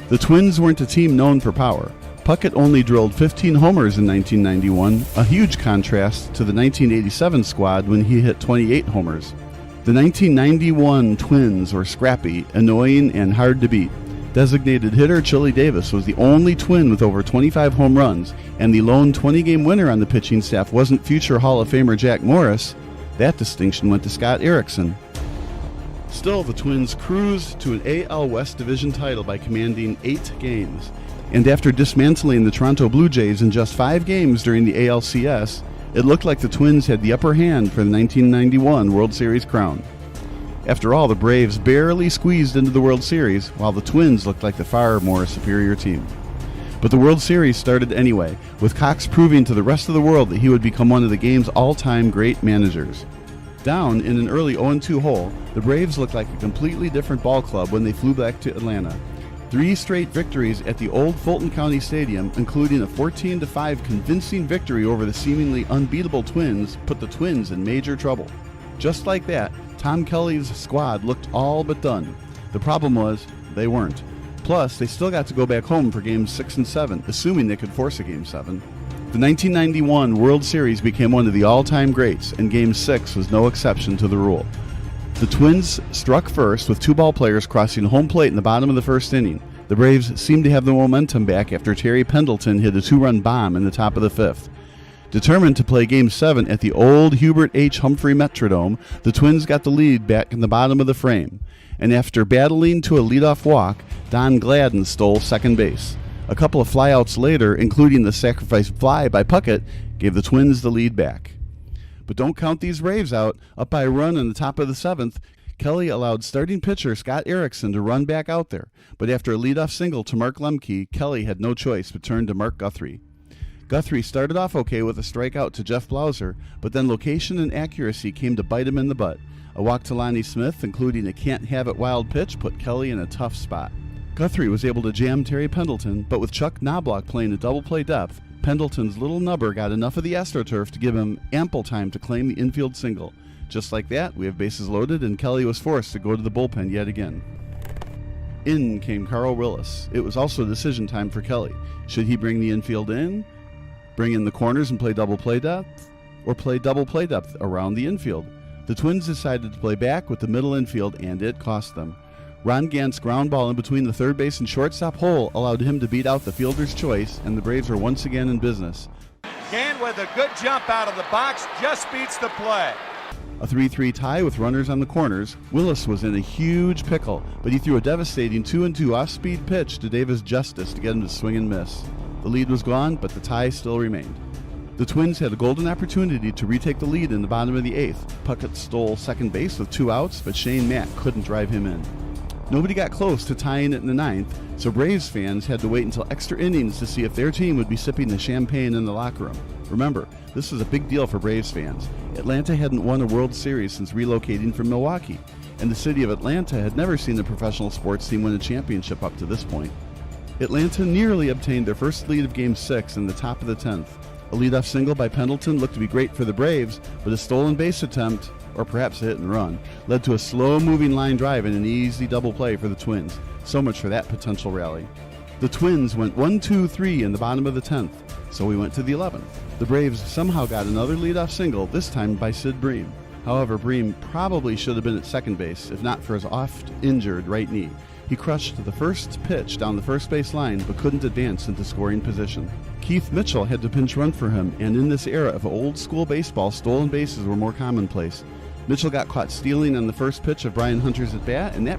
The Twins weren't a team known for power. Puckett only drilled 15 homers in 1991, a huge contrast to the 1987 squad when he hit 28 homers. The 1991 Twins were scrappy, annoying, and hard to beat. Designated hitter Chili Davis was the only Twin with over 25 home runs, and the lone 20-game winner on the pitching staff wasn't future Hall of Famer Jack Morris. That distinction went to Scott Erickson. Still, the Twins cruised to an AL West Division title by commanding 8 games. And after dismantling the Toronto Blue Jays in just 5 games during the ALCS, it looked like the Twins had the upper hand for the 1991 World Series crown. After all, the Braves barely squeezed into the World Series, while the Twins looked like the far more superior team. But the World Series started anyway, with Cox proving to the rest of the world that he would become one of the game's all-time great managers. Down in an early 0-2 hole, the Braves looked like a completely different ball club when they flew back to Atlanta. 3 straight victories at the old Fulton County Stadium, including a 14-5 convincing victory over the seemingly unbeatable Twins, put the Twins in major trouble. Just like that, Tom Kelly's squad looked all but done. The problem was, they weren't. Plus, they still got to go back home for Games 6 and 7, assuming they could force a Game 7. The 1991 World Series became one of the all-time greats, and Game 6 was no exception to the rule. The Twins struck first with 2 ball players crossing home plate in the bottom of the first inning. The Braves seemed to have the momentum back after Terry Pendleton hit a 2-run bomb in the top of the 5th. Determined to play Game 7 at the old Hubert H. Humphrey Metrodome, the Twins got the lead back in the bottom of the frame. And after battling to a leadoff walk, Don Gladden stole second base. A couple of flyouts later, including the sacrifice fly by Puckett, gave the Twins the lead back. But don't count these Braves out. Up by a run in the top of the 7th, Kelly allowed starting pitcher Scott Erickson to run back out there. But after a leadoff single to Mark Lemke, Kelly had no choice but turn to Mark Guthrie. Guthrie started off okay with a strikeout to Jeff Blauser, but then location and accuracy came to bite him in the butt. A walk to Lonnie Smith, including a can't-have-it wild pitch, put Kelly in a tough spot. Guthrie was able to jam Terry Pendleton, but with Chuck Knobloch playing a double-play depth, Pendleton's little nubber got enough of the AstroTurf to give him ample time to claim the infield single. Just like that, we have bases loaded, and Kelly was forced to go to the bullpen yet again. In came Carl Willis. It was also decision time for Kelly. Should he bring the infield in, bring in the corners and play double play depth, or play double play depth around the infield? The Twins decided to play back with the middle infield, and it cost them. Ron Gant's ground ball in between the third base and shortstop hole allowed him to beat out the fielder's choice, and the Braves are once again in business. Gant with a good jump out of the box just beats the play. A 3-3 tie with runners on the corners. Willis was in a huge pickle, but he threw a devastating 2-2 off-speed pitch to Davis Justice to get him to swing and miss. The lead was gone, but the tie still remained. The Twins had a golden opportunity to retake the lead in the bottom of the eighth. Puckett stole second base with 2 outs, but Shane Mack couldn't drive him in. Nobody got close to tying it in the ninth, so Braves fans had to wait until extra innings to see if their team would be sipping the champagne in the locker room. Remember, this was a big deal for Braves fans. Atlanta hadn't won a World Series since relocating from Milwaukee, and the city of Atlanta had never seen a professional sports team win a championship up to this point. Atlanta nearly obtained their first lead of Game 6 in the top of the 10th. A leadoff single by Pendleton looked to be great for the Braves, but a stolen base attempt, or perhaps a hit and run, led to a slow-moving line drive and an easy double play for the Twins. So much for that potential rally. The Twins went 1-2-3 in the bottom of the 10th, so we went to the 11th. The Braves somehow got another leadoff single, this time by Sid Bream. However, Bream probably should have been at second base, if not for his oft-injured right knee. He crushed the first pitch down the first base line, but couldn't advance into scoring position. Keith Mitchell had to pinch run for him, and in this era of old-school baseball, stolen bases were more commonplace. Mitchell got caught stealing on the first pitch of Brian Hunter's at-bat, and that